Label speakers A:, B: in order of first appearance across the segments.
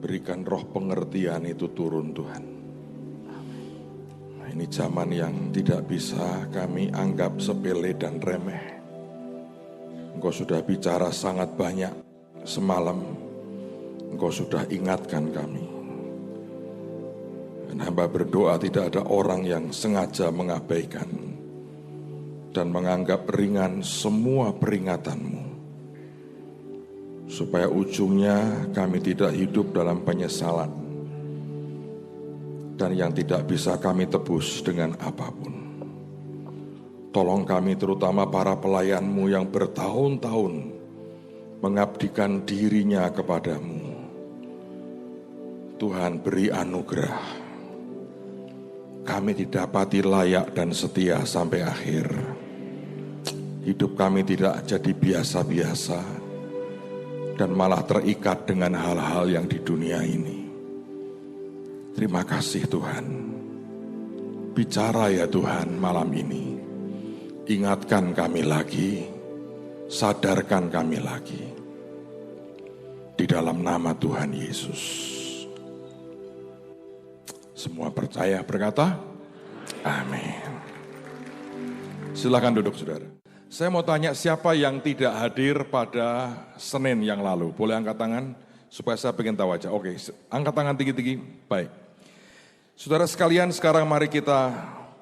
A: Berikan roh pengertian itu turun Tuhan. Ini zaman yang tidak bisa kami anggap sepele dan remeh. Engkau sudah bicara sangat banyak semalam. Engkau sudah ingatkan kami. Dan hamba berdoa tidak ada orang yang sengaja mengabaikan dan menganggap ringan semua peringatanmu. Supaya ujungnya kami tidak hidup dalam penyesalan. Dan yang tidak bisa kami tebus dengan apapun. Tolong kami terutama para pelayan-Mu yang bertahun-tahun mengabdikan dirinya kepadamu. Tuhan beri anugerah. Kami didapati layak dan setia sampai akhir. Hidup kami tidak jadi biasa-biasa dan malah terikat dengan hal-hal yang di dunia ini. Terima kasih Tuhan. Bicara ya Tuhan malam ini. Ingatkan kami lagi, sadarkan kami lagi. Di dalam nama Tuhan Yesus. Semua percaya berkata, amin. Silakan duduk saudara. Saya mau tanya siapa yang tidak hadir pada Senin yang lalu? Boleh angkat tangan supaya saya pengen tahu aja. Oke, angkat tangan tinggi-tinggi. Baik. Saudara sekalian, sekarang mari kita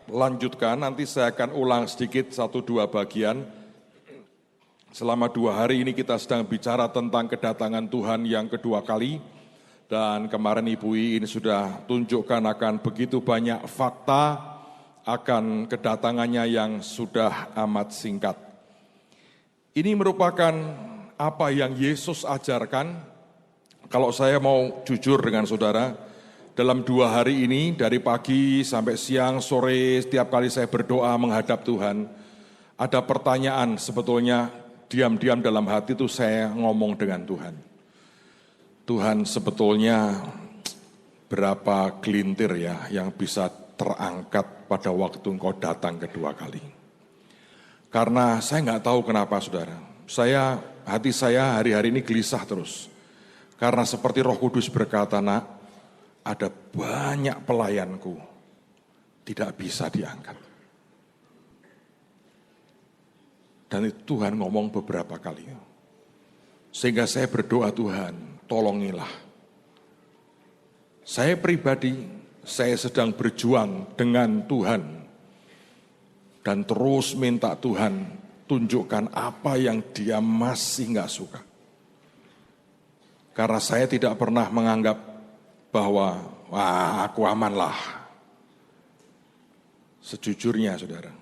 A: lanjutkan. Nanti saya akan ulang sedikit 1-2 bagian. Selama 2 hari ini kita sedang bicara tentang kedatangan Tuhan yang kedua kali. Dan kemarin Ibu Iin sudah tunjukkan akan begitu banyak fakta akan kedatangannya yang sudah amat singkat. Ini merupakan apa yang Yesus ajarkan. Kalau saya mau jujur dengan saudara, dalam 2 hari ini, dari pagi sampai siang, sore, setiap kali saya berdoa menghadap Tuhan, ada pertanyaan sebetulnya diam-diam dalam hati itu saya ngomong dengan Tuhan. Tuhan sebetulnya berapa gelintir ya yang bisa terangkat pada waktu Engkau datang kedua kali. Karena saya nggak tahu kenapa saudara, hati saya hari-hari ini gelisah terus. Karena seperti Roh Kudus berkata, nak, ada banyak pelayanku tidak bisa diangkat. Dan itu Tuhan ngomong beberapa kali. Sehingga saya berdoa, Tuhan, tolongilah. Saya pribadi, saya sedang berjuang dengan Tuhan. Dan terus minta Tuhan tunjukkan apa yang dia masih nggak suka. Karena saya tidak pernah menganggap bahwa aku aman lah. Sejujurnya saudara,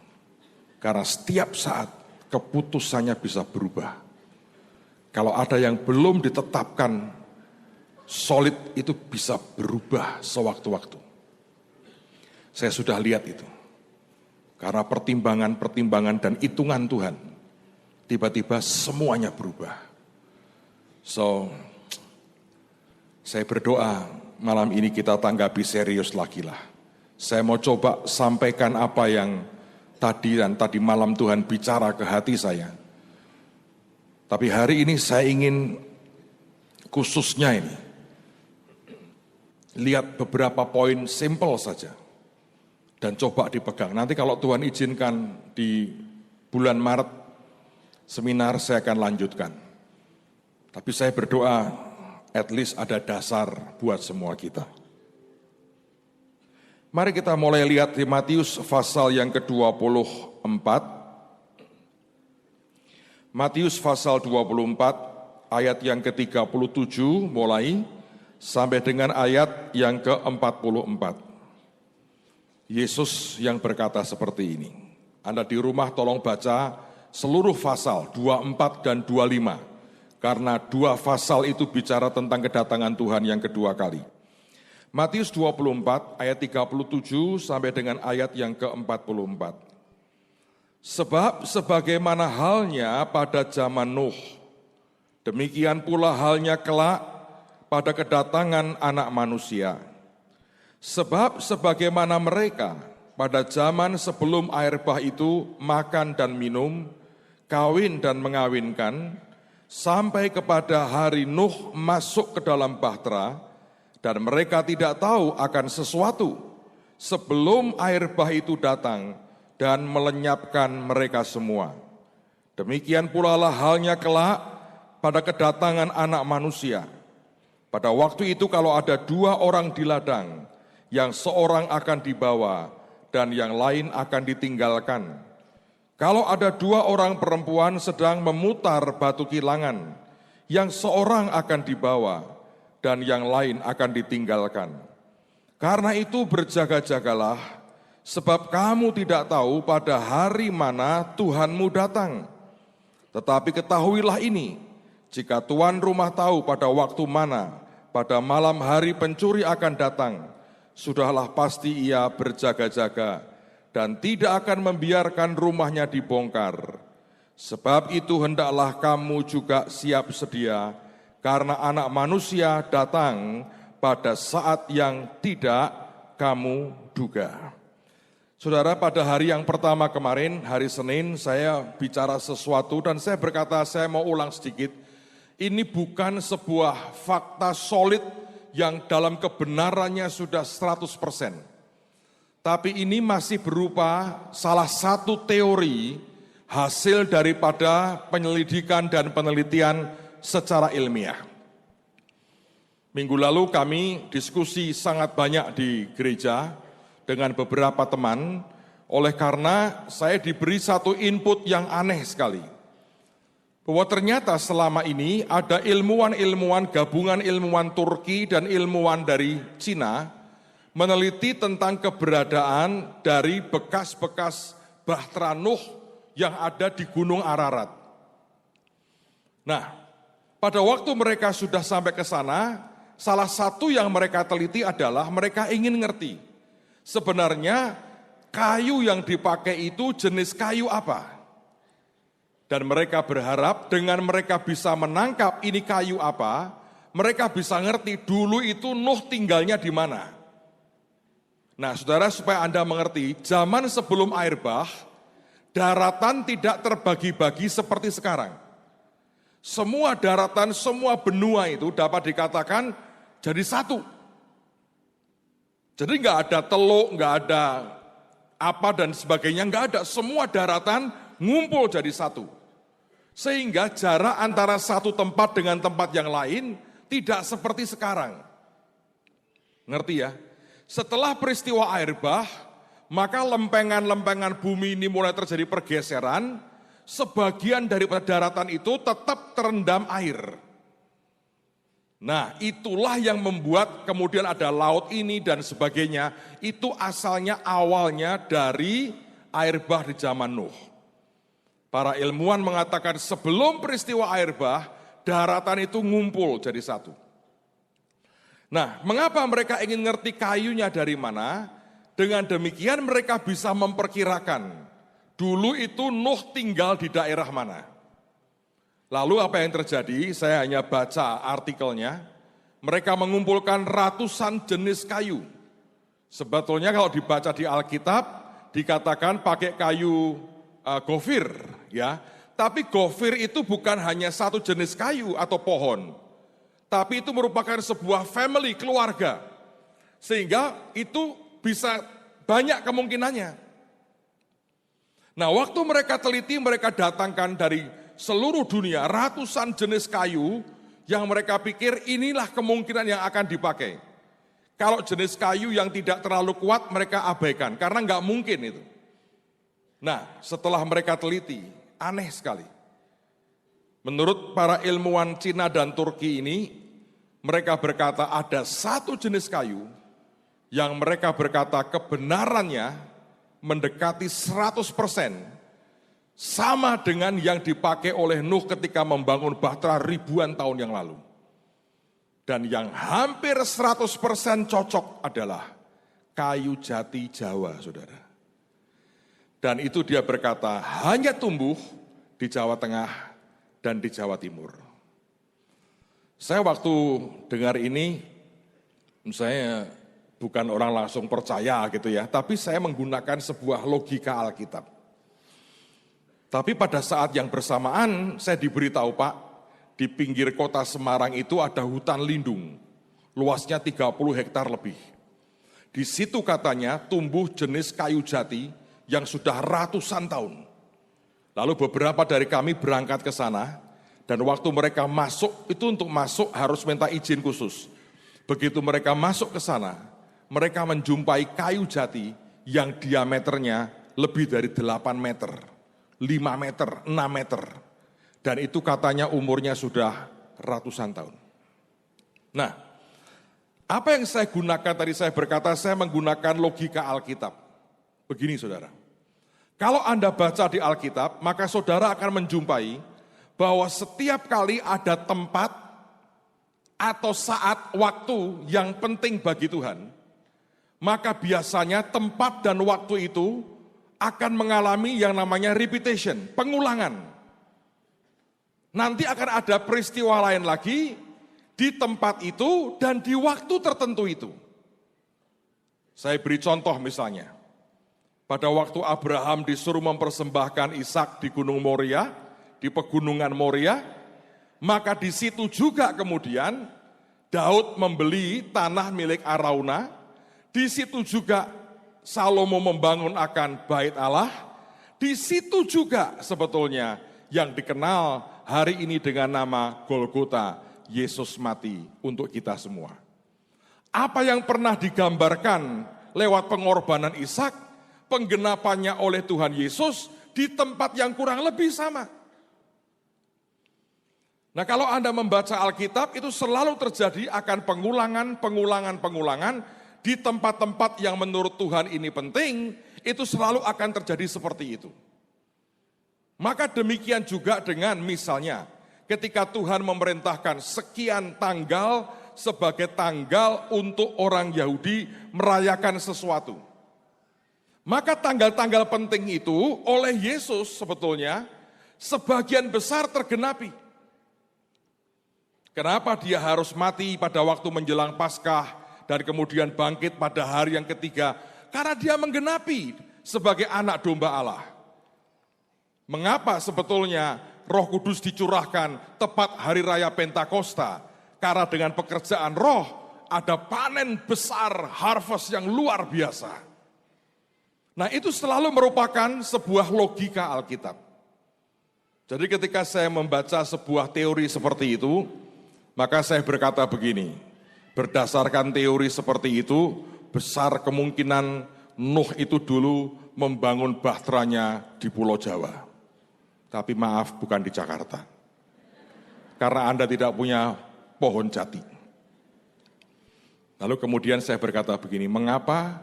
A: karena setiap saat keputusannya bisa berubah. Kalau ada yang belum ditetapkan solid itu bisa berubah sewaktu-waktu. Saya sudah lihat itu. Karena pertimbangan-pertimbangan dan hitungan Tuhan, tiba-tiba semuanya berubah. Saya berdoa, malam ini kita tanggapi serius lagi lah. Saya mau coba sampaikan apa yang tadi malam Tuhan bicara ke hati saya. Tapi hari ini saya ingin khususnya ini, lihat beberapa poin simple saja. Dan coba dipegang. Nanti kalau Tuhan izinkan di bulan Maret, seminar saya akan lanjutkan. Tapi saya berdoa, at least ada dasar buat semua kita. Mari kita mulai lihat di Matius pasal yang ke-24. Matius pasal 24 ayat yang ke-37 mulai sampai dengan ayat yang ke-44. Yesus yang berkata seperti ini. Anda di rumah tolong baca seluruh pasal 24 dan 25. Karena 2 pasal itu bicara tentang kedatangan Tuhan yang kedua kali. Matius 24 ayat 37 sampai dengan ayat yang ke-44. Sebab sebagaimana halnya pada zaman Nuh, demikian pula halnya kelak pada kedatangan Anak Manusia. Sebab sebagaimana mereka pada zaman sebelum air bah itu makan dan minum, kawin dan mengawinkan, sampai kepada hari Nuh masuk ke dalam bahtera, Dan mereka tidak tahu akan sesuatu sebelum air bah itu datang dan melenyapkan mereka semua. Demikian pula lah halnya kelak pada kedatangan Anak Manusia. Pada waktu itu kalau ada 2 orang di ladang, yang seorang akan dibawa dan yang lain akan ditinggalkan. Kalau ada 2 orang perempuan sedang memutar batu kilangan, yang seorang akan dibawa dan yang lain akan ditinggalkan. Karena itu berjaga-jagalah, sebab kamu tidak tahu pada hari mana Tuhanmu datang. Tetapi ketahuilah ini, jika tuan rumah tahu pada waktu mana, pada malam hari pencuri akan datang, sudahlah pasti ia berjaga-jaga dan tidak akan membiarkan rumahnya dibongkar. Sebab itu hendaklah kamu juga siap sedia, karena Anak Manusia datang pada saat yang tidak kamu duga. Saudara, pada hari yang pertama kemarin, hari Senin, saya bicara sesuatu dan saya berkata, saya mau ulang sedikit. Ini bukan sebuah fakta solid yang dalam kebenarannya sudah 100%. Tapi ini masih berupa salah satu teori hasil daripada penyelidikan dan penelitian secara ilmiah. Minggu lalu kami diskusi sangat banyak di gereja dengan beberapa teman, oleh karena saya diberi satu input yang aneh sekali. Bahwa ternyata selama ini ada ilmuwan-ilmuwan, gabungan ilmuwan Turki dan ilmuwan dari Cina, meneliti tentang keberadaan dari bekas-bekas Bahtera Nuh yang ada di Gunung Ararat. Nah, pada waktu mereka sudah sampai ke sana, salah satu yang mereka teliti adalah mereka ingin ngerti sebenarnya kayu yang dipakai itu jenis kayu apa. Dan mereka berharap dengan mereka bisa menangkap ini kayu apa, mereka bisa ngerti dulu itu Nuh tinggalnya di mana. Nah, saudara, supaya Anda mengerti, zaman sebelum air bah, daratan tidak terbagi-bagi seperti sekarang. Semua daratan, semua benua itu dapat dikatakan jadi satu. Jadi nggak ada teluk, nggak ada apa dan sebagainya, nggak ada. Semua daratan ngumpul jadi satu. Sehingga jarak antara satu tempat dengan tempat yang lain tidak seperti sekarang. Ngerti ya? Setelah peristiwa air bah, maka lempengan-lempengan bumi ini mulai terjadi pergeseran, sebagian daripada daratan itu tetap terendam air. Nah, itulah yang membuat kemudian ada laut ini dan sebagainya, itu asalnya awalnya dari air bah di zaman Nuh. Para ilmuwan mengatakan sebelum peristiwa air bah, daratan itu ngumpul jadi satu. Nah, mengapa mereka ingin ngerti kayunya dari mana? Dengan demikian mereka bisa memperkirakan dulu itu Nuh tinggal di daerah mana. Lalu apa yang terjadi? Saya hanya baca artikelnya. Mereka mengumpulkan ratusan jenis kayu. Sebetulnya kalau dibaca di Alkitab dikatakan pakai kayu gofir, ya. Tapi gofir itu bukan hanya satu jenis kayu atau pohon. Tapi itu merupakan sebuah family, keluarga. Sehingga itu bisa banyak kemungkinannya. Nah, waktu mereka teliti, mereka datangkan dari seluruh dunia ratusan jenis kayu yang mereka pikir inilah kemungkinan yang akan dipakai. Kalau jenis kayu yang tidak terlalu kuat mereka abaikan, karena nggak mungkin itu. Nah, setelah mereka teliti, aneh sekali. Menurut para ilmuwan Cina dan Turki ini, mereka berkata ada satu jenis kayu yang mereka berkata kebenarannya mendekati 100% sama dengan yang dipakai oleh Nuh ketika membangun Bahtera ribuan tahun yang lalu. Dan yang hampir 100% cocok adalah kayu jati Jawa, saudara. Dan itu dia berkata hanya tumbuh di Jawa Tengah dan di Jawa Timur. Saya waktu dengar ini, saya bukan orang langsung percaya gitu ya, tapi saya menggunakan sebuah logika Alkitab. Tapi pada saat yang bersamaan saya diberitahu, Pak, di pinggir kota Semarang itu ada hutan lindung, luasnya 30 hektar lebih. Di situ katanya tumbuh jenis kayu jati yang sudah ratusan tahun. Lalu beberapa dari kami berangkat ke sana, dan waktu mereka masuk, itu untuk masuk harus minta izin khusus. Begitu mereka masuk ke sana, mereka menjumpai kayu jati yang diameternya lebih dari 8 meter, 5 meter, 6 meter. Dan itu katanya umurnya sudah ratusan tahun. Nah, apa yang saya gunakan tadi, saya berkata saya menggunakan logika Alkitab. Begini saudara, kalau Anda baca di Alkitab, maka saudara akan menjumpai bahwa setiap kali ada tempat atau saat waktu yang penting bagi Tuhan, maka biasanya tempat dan waktu itu akan mengalami yang namanya repetition, pengulangan. Nanti akan ada peristiwa lain lagi di tempat itu dan di waktu tertentu itu. Saya beri contoh misalnya, pada waktu Abraham disuruh mempersembahkan Ishak di Gunung Moria, di pegunungan Moria, maka di situ juga kemudian Daud membeli tanah milik Arauna, di situ juga Salomo membangun akan bait Allah, di situ juga sebetulnya yang dikenal hari ini dengan nama Golgota, Yesus mati untuk kita semua. Apa yang pernah digambarkan lewat pengorbanan Ishak, penggenapannya oleh Tuhan Yesus di tempat yang kurang lebih sama. Nah, kalau Anda membaca Alkitab, itu selalu terjadi akan pengulangan di tempat-tempat yang menurut Tuhan ini penting, itu selalu akan terjadi seperti itu. Maka demikian juga dengan misalnya ketika Tuhan memerintahkan sekian tanggal sebagai tanggal untuk orang Yahudi merayakan sesuatu. Maka tanggal-tanggal penting itu oleh Yesus sebetulnya sebagian besar tergenapi. Kenapa dia harus mati pada waktu menjelang Paskah dan kemudian bangkit pada hari yang ketiga? Karena dia menggenapi sebagai anak domba Allah. Mengapa sebetulnya Roh Kudus dicurahkan tepat hari raya Pentakosta? Karena dengan pekerjaan roh ada panen besar, harvest yang luar biasa. Nah, itu selalu merupakan sebuah logika Alkitab. Jadi ketika saya membaca sebuah teori seperti itu, maka saya berkata begini, berdasarkan teori seperti itu, besar kemungkinan Nuh itu dulu membangun bahteranya di Pulau Jawa. Tapi maaf, bukan di Jakarta. Karena Anda tidak punya pohon jati. Lalu kemudian saya berkata begini, mengapa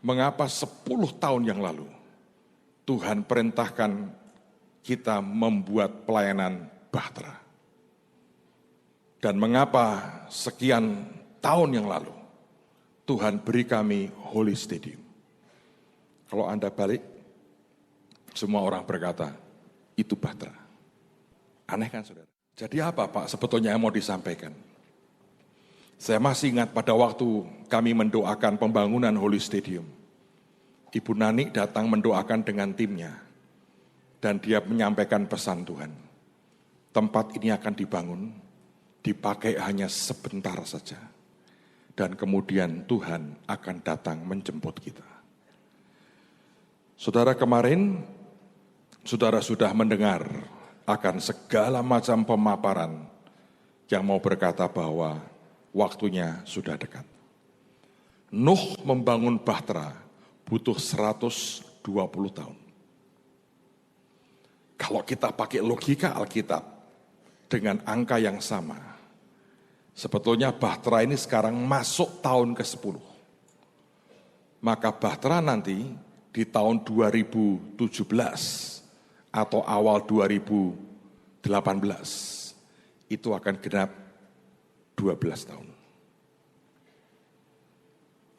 A: 10 tahun yang lalu Tuhan perintahkan kita membuat pelayanan bahtera? Dan mengapa sekian tahun yang lalu Tuhan beri kami Holy Stadium? Kalau Anda balik, semua orang berkata, itu bahtera. Aneh kan saudara? Jadi apa Pak sebetulnya yang mau disampaikan? Saya masih ingat pada waktu kami mendoakan pembangunan Holy Stadium. Ibu Nani datang mendoakan dengan timnya. Dan dia menyampaikan pesan Tuhan. Tempat ini akan dibangun, dipakai hanya sebentar saja. Dan kemudian Tuhan akan datang menjemput kita. Saudara, kemarin saudara sudah mendengar akan segala macam pemaparan yang mau berkata bahwa waktunya sudah dekat. Nuh membangun bahtera butuh 120 tahun. Kalau kita pakai logika Alkitab dengan angka yang sama, sebetulnya bahtera ini sekarang masuk tahun ke-10. Maka bahtera nanti di tahun 2017 atau awal 2018 itu akan genap 12 tahun.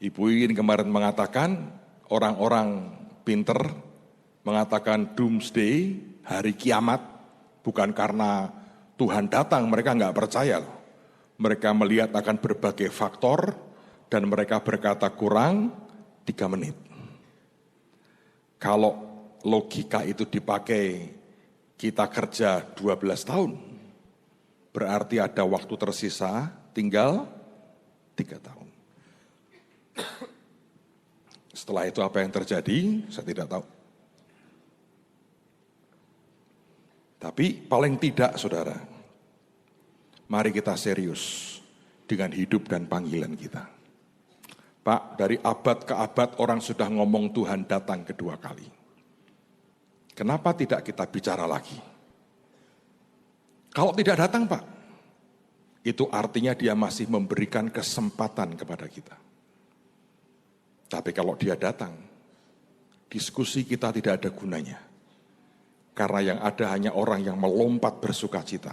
A: Ibu Iin kemarin mengatakan, orang-orang pinter mengatakan doomsday, hari kiamat, bukan karena Tuhan datang, mereka nggak percaya loh. Mereka melihat akan berbagai faktor dan mereka berkata kurang 3 menit. Kalau logika itu dipakai, kita kerja 12 tahun, berarti ada waktu tersisa tinggal 3 tahun. Setelah itu apa yang terjadi, saya tidak tahu. Tapi paling tidak, saudara, mari kita serius dengan hidup dan panggilan kita. Pak, dari abad ke abad orang sudah ngomong Tuhan datang kedua kali. Kenapa tidak kita bicara lagi? Kalau tidak datang, Pak, itu artinya dia masih memberikan kesempatan kepada kita. Tapi kalau dia datang, diskusi kita tidak ada gunanya. Karena yang ada hanya orang yang melompat bersuka cita.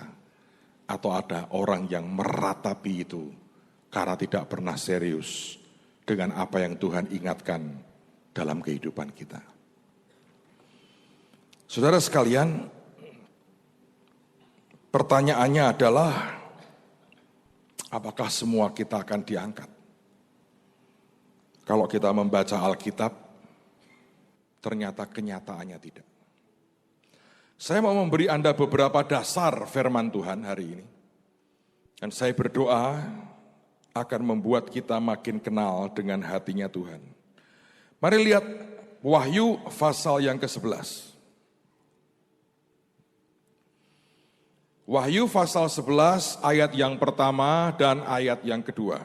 A: Atau ada orang yang meratapi itu karena tidak pernah serius dengan apa yang Tuhan ingatkan dalam kehidupan kita. Saudara sekalian, pertanyaannya adalah, apakah semua kita akan diangkat? Kalau kita membaca Alkitab, ternyata kenyataannya tidak. Saya mau memberi Anda beberapa dasar firman Tuhan hari ini. Dan saya berdoa akan membuat kita makin kenal dengan hatinya Tuhan. Mari lihat Wahyu pasal yang ke-11. Wahyu pasal 11 ayat yang pertama dan ayat yang kedua.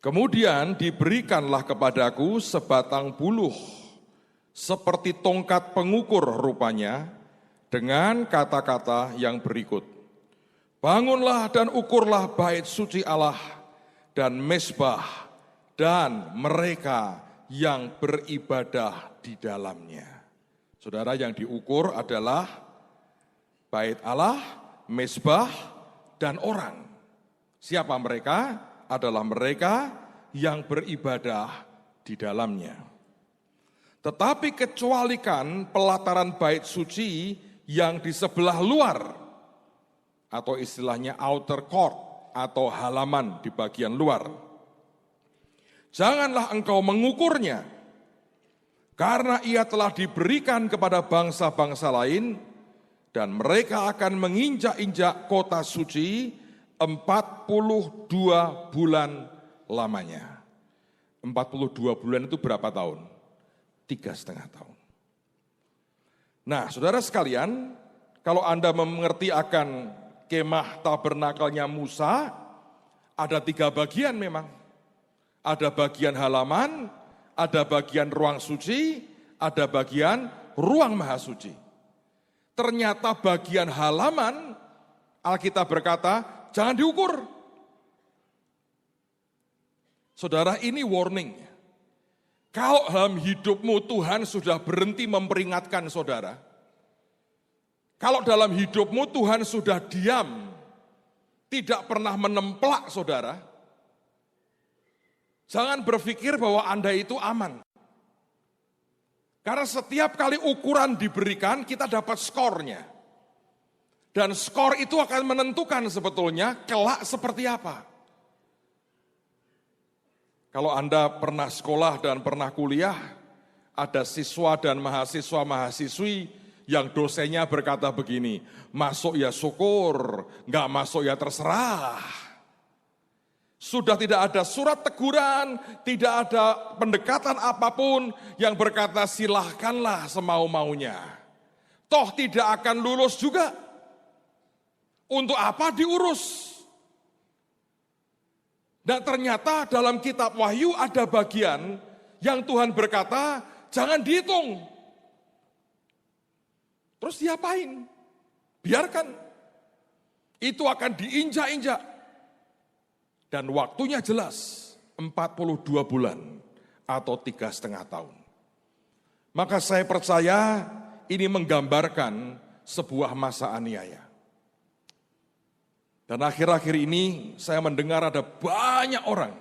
A: Kemudian diberikanlah kepadaku sebatang buluh, seperti tongkat pengukur rupanya, dengan kata-kata yang berikut. Bangunlah dan ukurlah bait suci Allah dan mezbah dan mereka yang beribadah di dalamnya. Saudara, yang diukur adalah bait Allah, mezbah, dan orang. Siapa mereka? Adalah mereka yang beribadah di dalamnya. Tetapi kecualikan pelataran bait suci yang di sebelah luar, atau istilahnya outer court, atau halaman di bagian luar. Janganlah engkau mengukurnya, karena ia telah diberikan kepada bangsa-bangsa lain, dan mereka akan menginjak-injak kota suci 42 bulan lamanya. 42 bulan itu berapa tahun? 3,5 tahun. Nah, saudara sekalian, kalau Anda mengerti akan kemah tabernakelnya Musa, ada 3 bagian memang. Ada bagian halaman, ada bagian ruang suci, ada bagian ruang maha suci. Ternyata bagian halaman, Alkitab berkata, jangan diukur. Saudara, ini warning. Kalau dalam hidupmu Tuhan sudah berhenti memperingatkan saudara, kalau dalam hidupmu Tuhan sudah diam, tidak pernah menemplak saudara, jangan berpikir bahwa Anda itu aman. Karena setiap kali ukuran diberikan, kita dapat skornya. Dan skor itu akan menentukan sebetulnya kelak seperti apa. Kalau Anda pernah sekolah dan pernah kuliah, ada siswa dan mahasiswa-mahasiswi yang dosennya berkata begini, masuk ya syukur, enggak masuk ya terserah. Sudah tidak ada surat teguran, tidak ada pendekatan apapun yang berkata silahkanlah semau-maunya. Toh tidak akan lulus juga. Untuk apa diurus? Dan ternyata dalam kitab Wahyu ada bagian yang Tuhan berkata, jangan dihitung. Terus diapain? Biarkan. Itu akan diinjak-injak. Dan waktunya jelas, 42 bulan atau 3,5 tahun. Maka saya percaya ini menggambarkan sebuah masa aniaya. Dan akhir-akhir ini saya mendengar ada banyak orang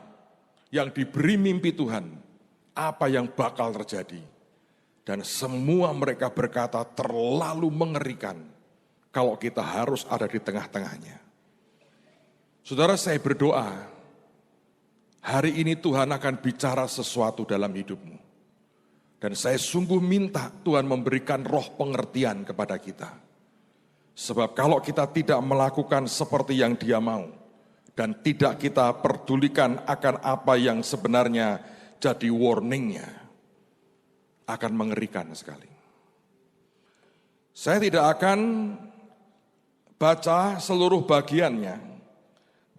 A: yang diberi mimpi Tuhan, apa yang bakal terjadi. Dan semua mereka berkata terlalu mengerikan kalau kita harus ada di tengah-tengahnya. Saudara, saya berdoa, hari ini Tuhan akan bicara sesuatu dalam hidupmu. Dan saya sungguh minta Tuhan memberikan roh pengertian kepada kita. Sebab kalau kita tidak melakukan seperti yang Dia mau, dan tidak kita pedulikan akan apa yang sebenarnya jadi warningnya, akan mengerikan sekali. Saya tidak akan baca seluruh bagiannya,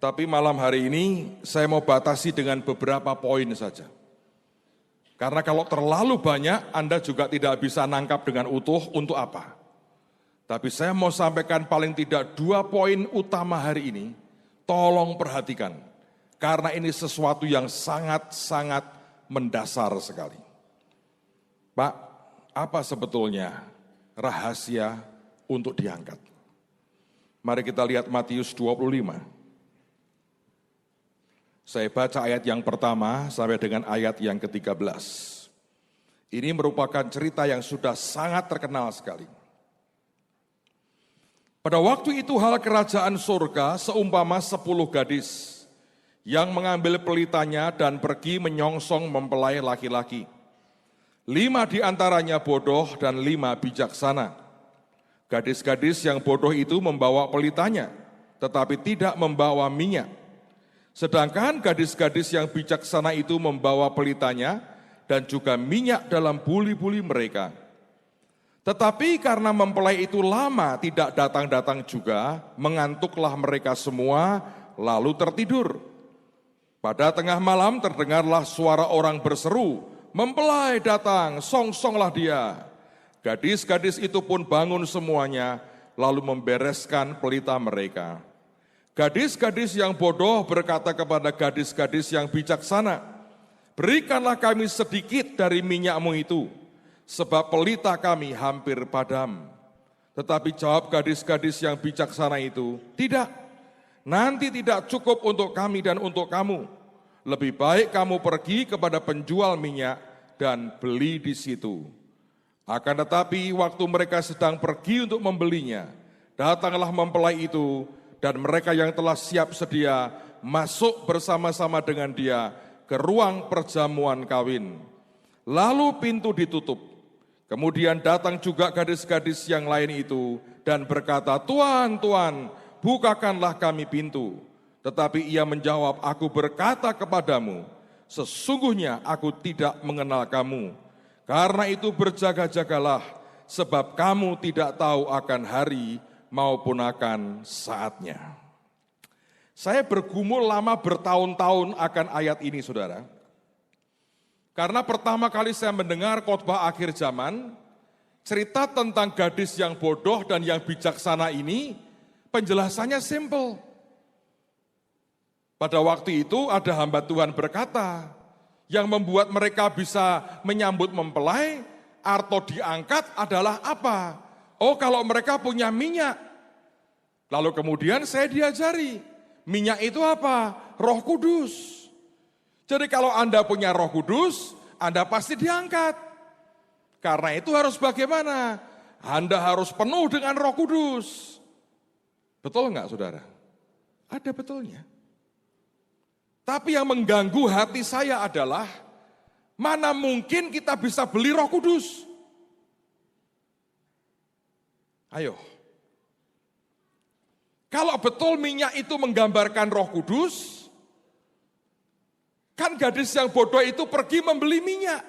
A: tapi malam hari ini saya mau batasi dengan beberapa poin saja. Karena kalau terlalu banyak, Anda juga tidak bisa nangkap dengan utuh untuk apa. Tapi saya mau sampaikan paling tidak 2 poin utama hari ini, tolong perhatikan. Karena ini sesuatu yang sangat-sangat mendasar sekali. Pak, apa sebetulnya rahasia untuk diangkat? Mari kita lihat Matius 25. Saya baca ayat yang pertama sampai dengan ayat yang ke-13. Ini merupakan cerita yang sudah sangat terkenal sekali. Pada waktu itu hal kerajaan surga seumpama 10 gadis yang mengambil pelitanya dan pergi menyongsong mempelai laki-laki. 5 di antaranya bodoh dan 5 bijaksana. Gadis-gadis yang bodoh itu membawa pelitanya, tetapi tidak membawa minyak. Sedangkan gadis-gadis yang bijaksana itu membawa pelitanya dan juga minyak dalam buli-buli mereka. Tetapi karena mempelai itu lama tidak datang-datang juga, mengantuklah mereka semua lalu tertidur. Pada tengah malam terdengarlah suara orang berseru, "Mempelai datang, songsonglah dia." Gadis-gadis itu pun bangun semuanya, lalu membereskan pelita mereka. Gadis-gadis yang bodoh berkata kepada gadis-gadis yang bijaksana, "Berikanlah kami sedikit dari minyakmu itu, sebab pelita kami hampir padam." Tetapi jawab gadis-gadis yang bijaksana itu, "Tidak, nanti tidak cukup untuk kami dan untuk kamu. Lebih baik kamu pergi kepada penjual minyak dan beli di situ." Akan tetapi waktu mereka sedang pergi untuk membelinya, datanglah mempelai itu, dan mereka yang telah siap sedia masuk bersama-sama dengan dia ke ruang perjamuan kawin. Lalu pintu ditutup. Kemudian datang juga gadis-gadis yang lain itu dan berkata, "Tuan, Tuan, bukakanlah kami pintu." Tetapi ia menjawab, "Aku berkata kepadamu, sesungguhnya aku tidak mengenal kamu. Karena itu berjaga-jagalah, sebab kamu tidak tahu akan hari maupun akan saatnya." Saya bergumul lama bertahun-tahun akan ayat ini, saudara. Karena pertama kali saya mendengar khotbah akhir zaman, cerita tentang gadis yang bodoh dan yang bijaksana ini, penjelasannya simple. Pada waktu itu ada hamba Tuhan berkata, yang membuat mereka bisa menyambut mempelai atau diangkat adalah apa? Oh, kalau mereka punya minyak. Lalu kemudian saya diajari, minyak itu apa? Roh Kudus. Jadi kalau Anda punya Roh Kudus, Anda pasti diangkat. Karena itu harus bagaimana? Anda harus penuh dengan Roh Kudus. Betul enggak, saudara? Ada betulnya. Tapi yang mengganggu hati saya adalah, mana mungkin kita bisa beli Roh Kudus? Ayo. Kalau betul minyak itu menggambarkan Roh Kudus, kan gadis yang bodoh itu pergi membeli minyak.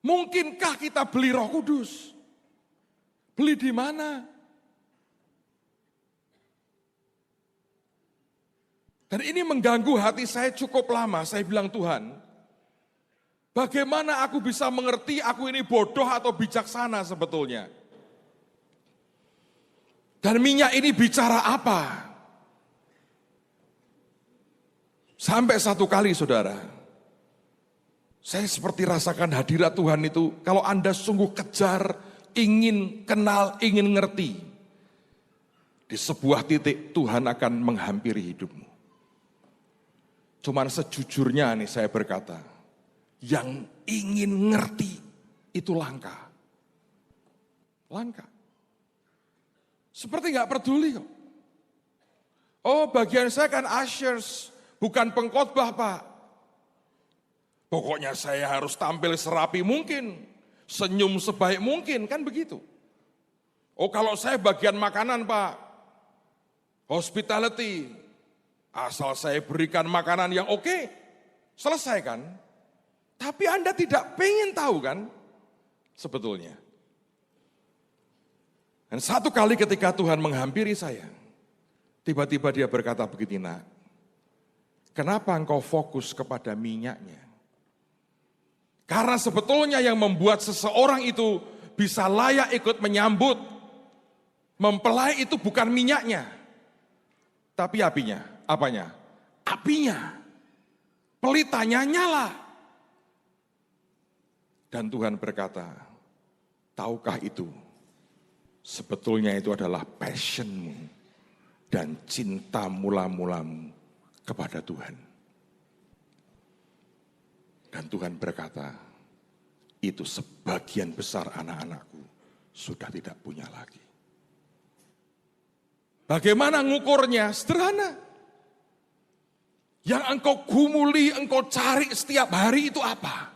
A: Mungkinkah kita beli Roh Kudus? Beli di mana? Dan ini mengganggu hati saya cukup lama. Saya bilang, Tuhan, bagaimana aku bisa mengerti aku ini bodoh atau bijaksana sebetulnya? Dan minyak ini bicara apa? Sampai satu kali, saudara, saya seperti rasakan hadirat Tuhan itu, kalau Anda sungguh kejar, ingin kenal, ingin ngerti, di sebuah titik Tuhan akan menghampiri hidupmu. Cuman sejujurnya nih saya berkata, yang ingin ngerti itu langka. Langka. Seperti nggak peduli kok. Oh, bagian saya kan ushers, bukan pengkhotbah, Pak. Pokoknya saya harus tampil serapi mungkin, senyum sebaik mungkin, kan begitu. Oh, kalau saya bagian makanan, Pak, hospitality, Asal saya berikan makanan yang oke, selesai kan? Tapi Anda tidak pengen tahu kan sebetulnya. Dan satu kali ketika Tuhan menghampiri saya, tiba-tiba dia berkata begini, nak, kenapa engkau fokus kepada minyaknya? Karena sebetulnya yang membuat seseorang itu bisa layak ikut menyambut, mempelai itu bukan minyaknya, tapi apinya. Apanya? Apinya. Pelitanya nyala. Dan Tuhan berkata, tahukah itu? Sebetulnya itu adalah passionmu dan cinta mula-mulamu kepada Tuhan. Dan Tuhan berkata, itu sebagian besar anak-anakku sudah tidak punya lagi. Bagaimana ngukurnya? Sederhana. Yang engkau gumuli, engkau cari setiap hari itu apa?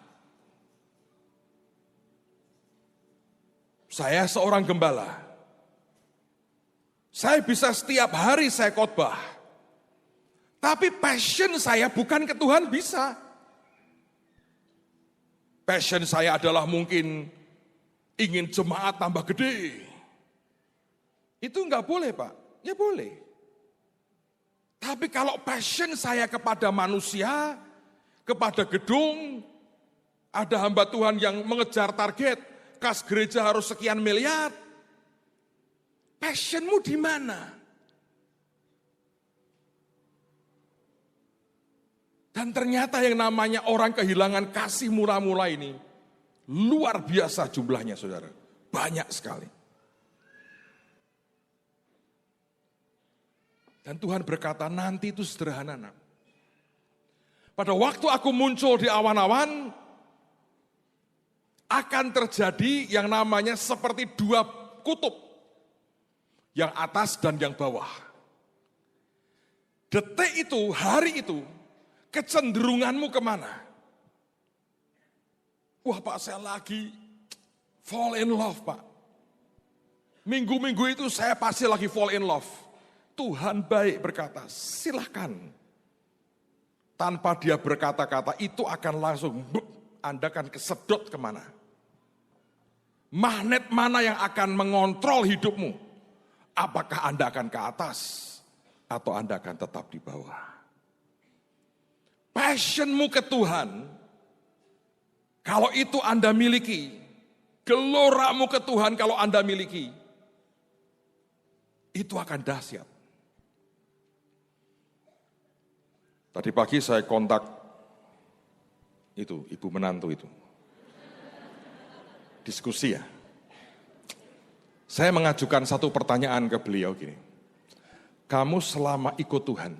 A: Saya seorang gembala. Saya bisa setiap hari saya khotbah. Tapi passion saya bukan ke Tuhan bisa. Passion saya adalah mungkin ingin jemaat tambah gede. Itu enggak boleh, Pak. Ya boleh. Tapi kalau passion saya kepada manusia, kepada gedung, ada hamba Tuhan yang mengejar target, kas gereja harus sekian miliar. Passionmu di mana? Dan ternyata yang namanya orang kehilangan kasih mula-mula ini luar biasa jumlahnya, saudara. Banyak sekali. Dan Tuhan berkata, nanti itu sederhana, nak. Pada waktu aku muncul di awan-awan, akan terjadi yang namanya seperti dua kutub. Yang atas dan yang bawah. Detik itu, hari itu, kecenderunganmu kemana? Wah Pak, saya lagi fall in love, Pak. Minggu-minggu itu saya pasti lagi fall in love. Tuhan baik berkata, silahkan. Tanpa dia berkata-kata, itu akan langsung, Anda akan kesedot kemana? Magnet mana yang akan mengontrol hidupmu? Apakah Anda akan ke atas atau Anda akan tetap di bawah? Passionmu ke Tuhan, kalau itu Anda miliki, geloramu ke Tuhan kalau Anda miliki, itu akan dahsyat. Tadi pagi saya kontak itu, ibu menantu itu. Diskusi ya. Saya mengajukan satu pertanyaan ke beliau gini. Kamu selama ikut Tuhan,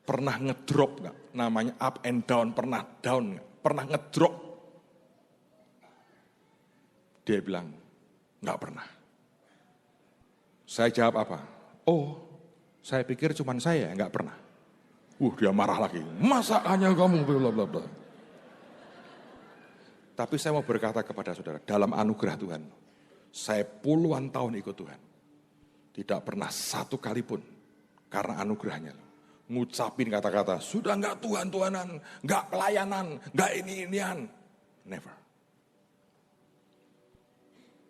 A: pernah ngedrop gak? Namanya up and down, pernah down gak? Pernah ngedrop? Dia bilang, gak pernah. Saya jawab apa? Oh, saya pikir cuman saya gak pernah. Dia marah lagi. Masa hanya kamu? Blablabla. Tapi saya mau berkata kepada saudara, dalam anugerah Tuhan, saya puluhan tahun ikut Tuhan. Tidak pernah satu kali pun, karena anugerahnya, ngucapin kata-kata, sudah enggak Tuhan-Tuhanan, enggak pelayanan, enggak ini-inian. Never.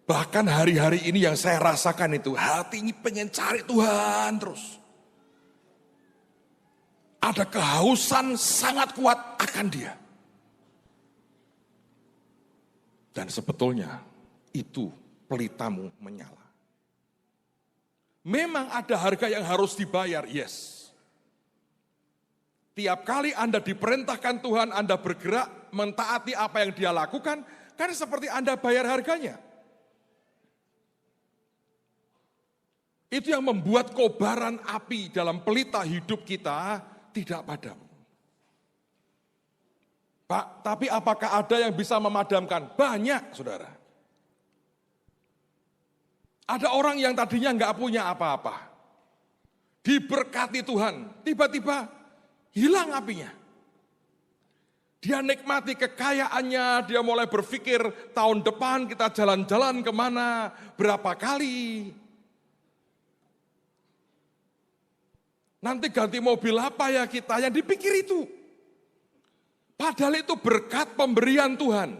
A: Bahkan hari-hari ini yang saya rasakan itu, hati ini pengen cari Tuhan terus. Ada kehausan sangat kuat akan dia. Dan sebetulnya itu pelitamu menyala. Memang ada harga yang harus dibayar, yes. Tiap kali Anda diperintahkan Tuhan, Anda bergerak, mentaati apa yang dia lakukan, kan seperti Anda bayar harganya. Itu yang membuat kobaran api dalam pelita hidup kita tidak padam. Pak, tapi apakah ada yang bisa memadamkan? Banyak, saudara. Ada orang yang tadinya nggak punya apa-apa. Diberkati Tuhan, tiba-tiba hilang apinya. Dia nikmati kekayaannya, dia mulai berpikir tahun depan kita jalan-jalan kemana, berapa kali. Nanti ganti mobil apa ya kita, yang dipikir itu. Padahal itu berkat pemberian Tuhan.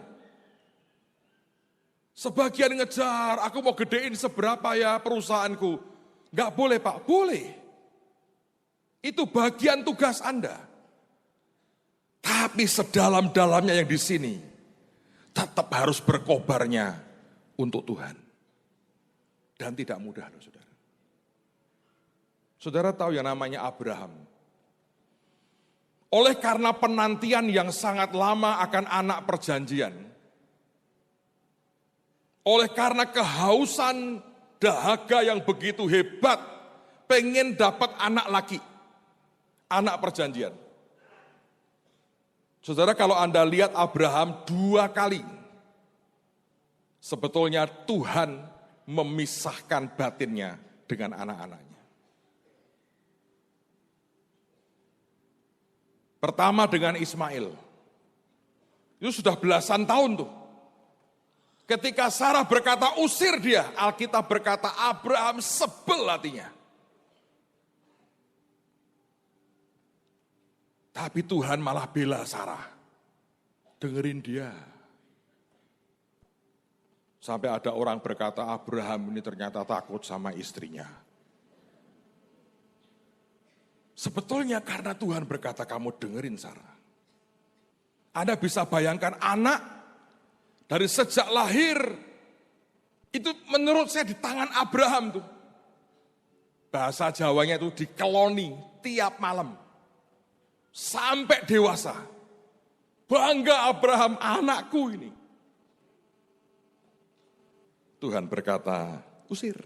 A: Sebagian ngejar, aku mau gedein seberapa ya perusahaanku. Enggak boleh Pak, boleh. Itu bagian tugas Anda. Tapi sedalam-dalamnya yang di sini, tetap harus berkobarnya untuk Tuhan. Dan tidak mudah loh saudara. Saudara tahu yang namanya Abraham. Oleh karena penantian yang sangat lama akan anak perjanjian, oleh karena kehausan dahaga yang begitu hebat, pengen dapat anak laki, anak perjanjian. Saudara, kalau Anda lihat Abraham 2 kali, sebetulnya Tuhan memisahkan batinnya dengan anak-anaknya. Pertama dengan Ismail. Itu sudah belasan tahun tuh. Ketika Sarah berkata usir dia, Alkitab berkata Abraham sebel hatinya. Tapi Tuhan malah bela Sarah. Dengerin dia. Sampai ada orang berkata Abraham ini ternyata takut sama istrinya. Sebetulnya karena Tuhan berkata kamu dengerin Sarah. Anda bisa bayangkan anak dari sejak lahir itu menurut saya di tangan Abraham tuh. Bahasa Jawanya itu dikeloni tiap malam. Sampai dewasa. Bangga Abraham anakku ini. Tuhan berkata usir.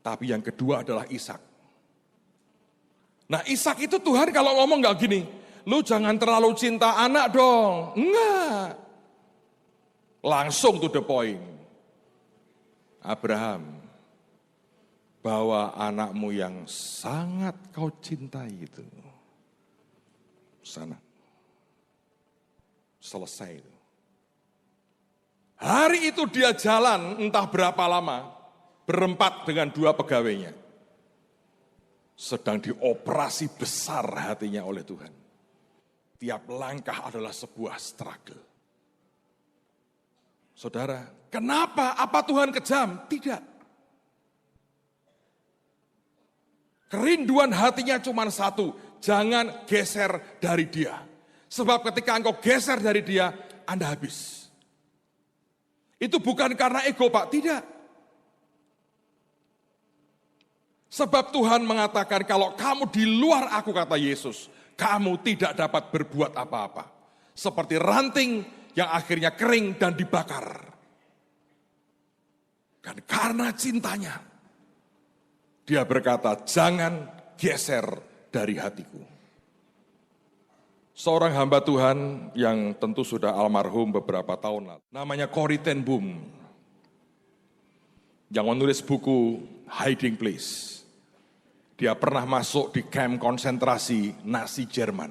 A: Tapi yang kedua adalah Ishak. Nah Ishak itu Tuhan kalau ngomong gak gini, lu jangan terlalu cinta anak dong. Enggak. Langsung to the point. Abraham, bawa anakmu yang sangat kau cintai itu. Sana. Selesai itu. Hari itu dia jalan entah berapa lama. Berempat dengan 2 pegawainya. Sedang dioperasi besar hatinya oleh Tuhan. Tiap langkah adalah sebuah struggle. Saudara, kenapa? Apa Tuhan kejam? Tidak. Kerinduan hatinya cuma satu, jangan geser dari dia. Sebab ketika engkau geser dari dia, Anda habis. Itu bukan karena ego Pak, tidak. Sebab Tuhan mengatakan kalau kamu di luar aku kata Yesus, kamu tidak dapat berbuat apa-apa. Seperti ranting yang akhirnya kering dan dibakar. Dan karena cintanya, dia berkata jangan geser dari hatiku. Seorang hamba Tuhan yang tentu sudah almarhum beberapa tahun lalu, namanya Corrie ten Boom, yang menulis buku Hiding Place. Dia pernah masuk di kamp konsentrasi Nazi Jerman.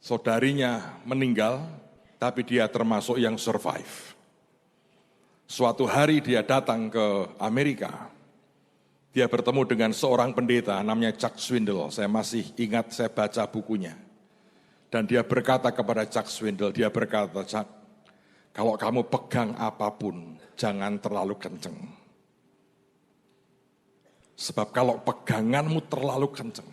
A: Saudarinya meninggal, tapi dia termasuk yang survive. Suatu hari dia datang ke Amerika. Dia bertemu dengan seorang pendeta namanya Chuck Swindoll. Saya masih ingat, saya baca bukunya. Dan dia berkata kepada Chuck Swindoll, dia berkata, Chuck, kalau kamu pegang apapun, jangan terlalu kenceng. Sebab kalau peganganmu terlalu kenceng,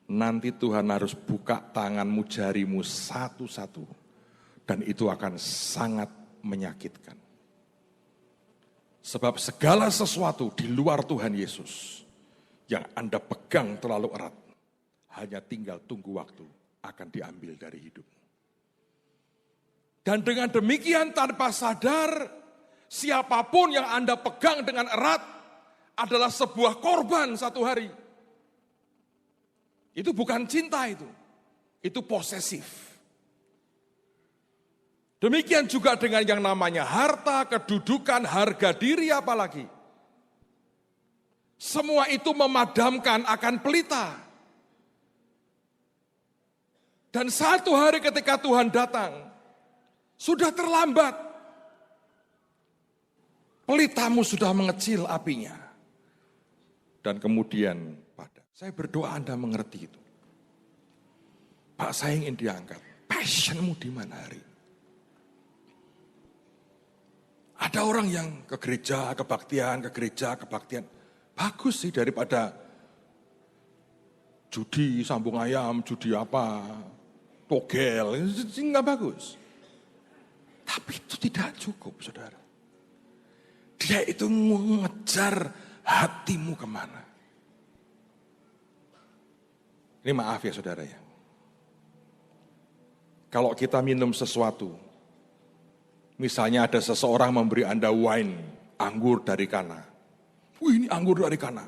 A: nanti Tuhan harus buka tanganmu, jarimu satu-satu. Dan itu akan sangat menyakitkan. Sebab segala sesuatu di luar Tuhan Yesus yang Anda pegang terlalu erat, hanya tinggal tunggu waktu akan diambil dari hidupmu. Dan dengan demikian tanpa sadar, siapapun yang Anda pegang dengan erat, adalah sebuah korban satu hari. Itu bukan cinta itu posesif. Demikian juga dengan yang namanya harta, kedudukan, harga diri apalagi. Semua itu memadamkan akan pelita. Dan satu hari ketika Tuhan datang, sudah terlambat. pelitamu sudah mengecil apinya. Dan kemudian padam. Saya berdoa Anda mengerti itu. Pak, saya ingin diangkat. Passionmu di mana hari ini? Ada orang yang ke gereja, kebaktian. Bagus sih daripada judi, sambung ayam, judi apa, togel, itu nggak bagus. Tapi itu tidak cukup, saudara. Dia itu mengejar hatimu kemana. Ini maaf ya saudara ya. Kalau kita minum sesuatu, misalnya ada seseorang memberi Anda wine, anggur dari Kana. Ini anggur dari Kana.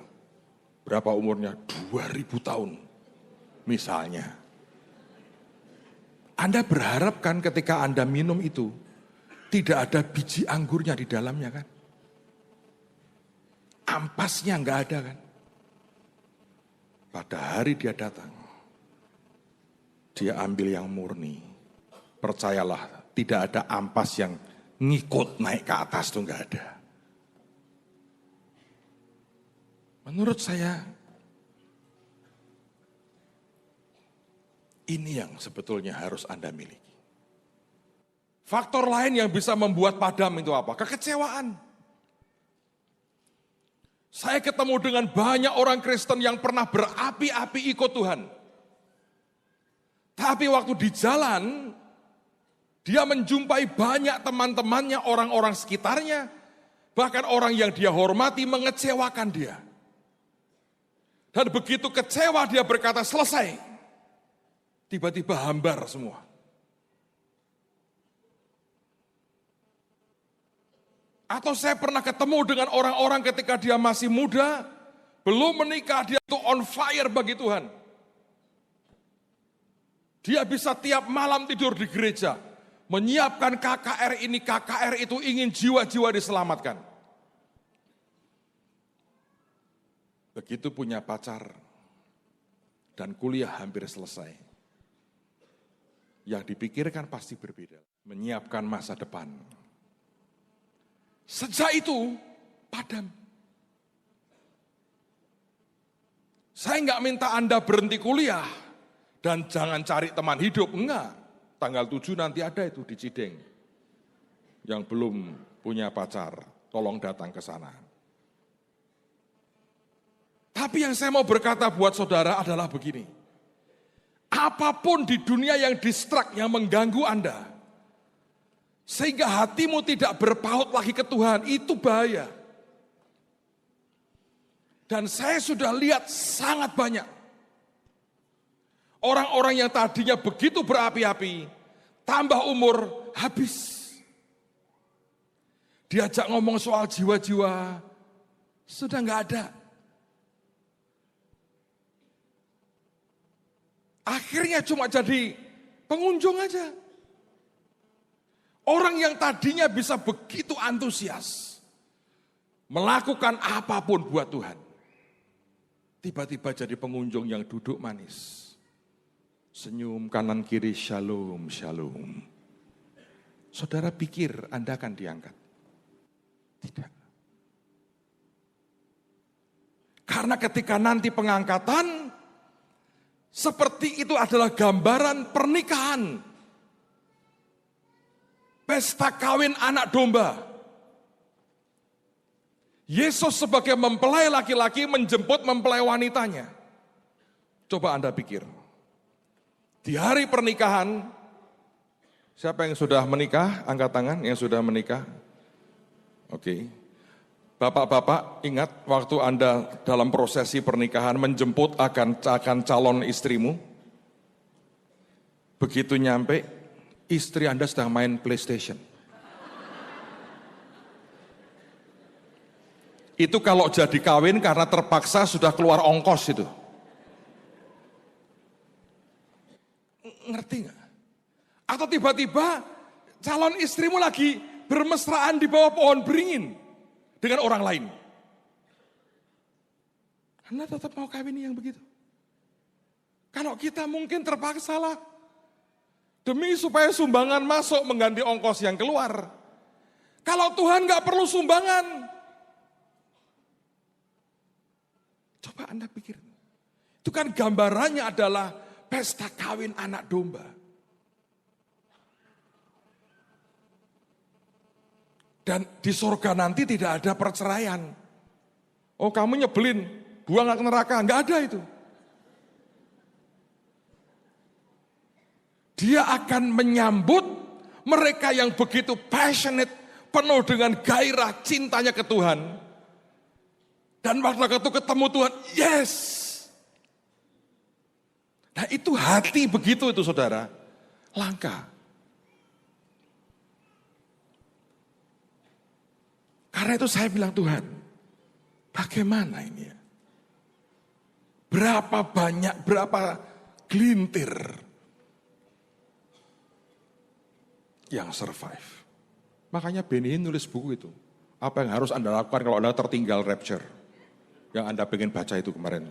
A: Berapa umurnya? 2000 tahun. Misalnya. Anda berharap kan ketika Anda minum itu, tidak ada biji anggurnya di dalamnya kan? Ampasnya enggak ada kan? Pada hari dia datang, dia ambil yang murni. Percayalah, tidak ada ampas yang ngikut naik ke atas itu enggak ada. Menurut saya, ini yang sebetulnya harus Anda miliki. Faktor lain yang bisa membuat padam itu apa? Kekecewaan. Saya ketemu dengan banyak orang Kristen yang pernah berapi-api ikut Tuhan. Tapi waktu di jalan, dia menjumpai banyak teman-temannya, orang-orang sekitarnya, bahkan orang yang dia hormati mengecewakan dia. Dan begitu kecewa dia berkata selesai. Tiba-tiba hambar semua. Atau saya pernah ketemu dengan orang-orang ketika dia masih muda, belum menikah, dia itu on fire bagi Tuhan. Dia bisa tiap malam tidur di gereja, menyiapkan KKR ini, KKR itu, ingin jiwa-jiwa diselamatkan. Begitu punya pacar, dan kuliah hampir selesai. Yang dipikirkan pasti berbeda, menyiapkan masa depan. Sejak itu, padam. Saya enggak minta Anda berhenti kuliah dan jangan cari teman hidup, enggak. Tanggal 7 nanti ada itu di Cideng. Yang belum punya pacar, tolong datang ke sana. Tapi yang saya mau berkata buat saudara adalah begini. Apapun di dunia yang distrak, yang mengganggu Anda, sehingga hatimu tidak berpaut lagi ke Tuhan, itu bahaya. Dan saya sudah lihat sangat banyak orang-orang yang tadinya begitu berapi-api, tambah umur, habis. Diajak ngomong soal jiwa-jiwa, sudah enggak ada. Akhirnya cuma jadi pengunjung aja. Orang yang tadinya bisa begitu antusias, melakukan apapun buat Tuhan, tiba-tiba jadi pengunjung yang duduk manis. Senyum kanan kiri, shalom, shalom. Saudara pikir Anda akan diangkat? Tidak. Karena ketika nanti pengangkatan, seperti itu adalah gambaran pernikahan. Pesta kawin anak domba. Yesus sebagai mempelai laki-laki menjemput mempelai wanitanya. Coba Anda pikir. Di hari pernikahan, siapa yang sudah menikah? Angkat tangan yang sudah menikah. Oke. Bapak-bapak ingat waktu Anda dalam prosesi pernikahan menjemput akan calon istrimu. Begitu nyampe, istri Anda sedang main PlayStation. Itu kalau jadi kawin karena terpaksa sudah keluar ongkos itu. Ngerti nggak? Atau tiba-tiba calon istrimu lagi bermesraan di bawah pohon beringin dengan orang lain. Anda tetap mau kawin yang begitu? Kalau kita mungkin terpaksa lah. Demi supaya sumbangan masuk mengganti ongkos yang keluar. Kalau Tuhan nggak perlu sumbangan. Coba Anda pikir. Itu kan gambarannya adalah pesta kawin anak domba. Dan di surga nanti tidak ada perceraian. Oh kamu nyebelin, buang ke neraka. Nggak ada itu. Dia akan menyambut mereka yang begitu passionate, penuh dengan gairah cintanya ke Tuhan. Dan waktu itu ketemu Tuhan, yes. Nah itu hati begitu itu saudara, langka. Karena itu saya bilang Tuhan, bagaimana ini ya? Berapa gelintir yang survive. Makanya Benny nulis buku itu. Apa yang harus Anda lakukan kalau Anda tertinggal rapture? Yang Anda pengen baca itu kemarin.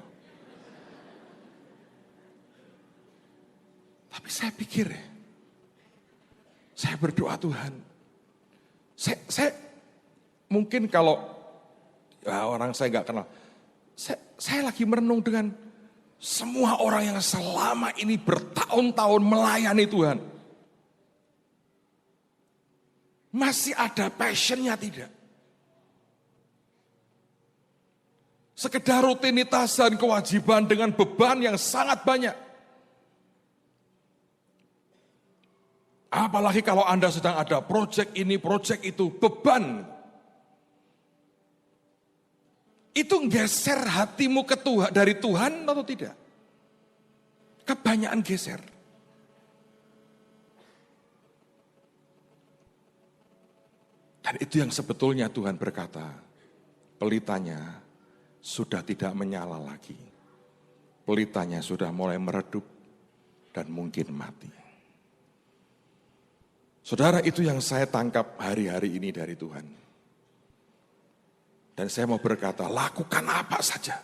A: Tapi saya pikir ya, saya berdoa Tuhan. Saya mungkin kalau ya orang saya nggak kenal, saya lagi merenung dengan semua orang yang selama ini bertahun-tahun melayani Tuhan. Masih ada passionnya tidak? Sekedar rutinitas dan kewajiban dengan beban yang sangat banyak. Apalagi kalau Anda sedang ada proyek ini, proyek itu, beban. Itu geser hatimu ke Tuhan, dari Tuhan atau tidak? Kebanyakan geser. Dan itu yang sebetulnya Tuhan berkata, pelitanya sudah tidak menyala lagi. Pelitanya sudah mulai meredup dan mungkin mati. Saudara, itu yang saya tangkap hari-hari ini dari Tuhan. Dan saya mau berkata, lakukan apa saja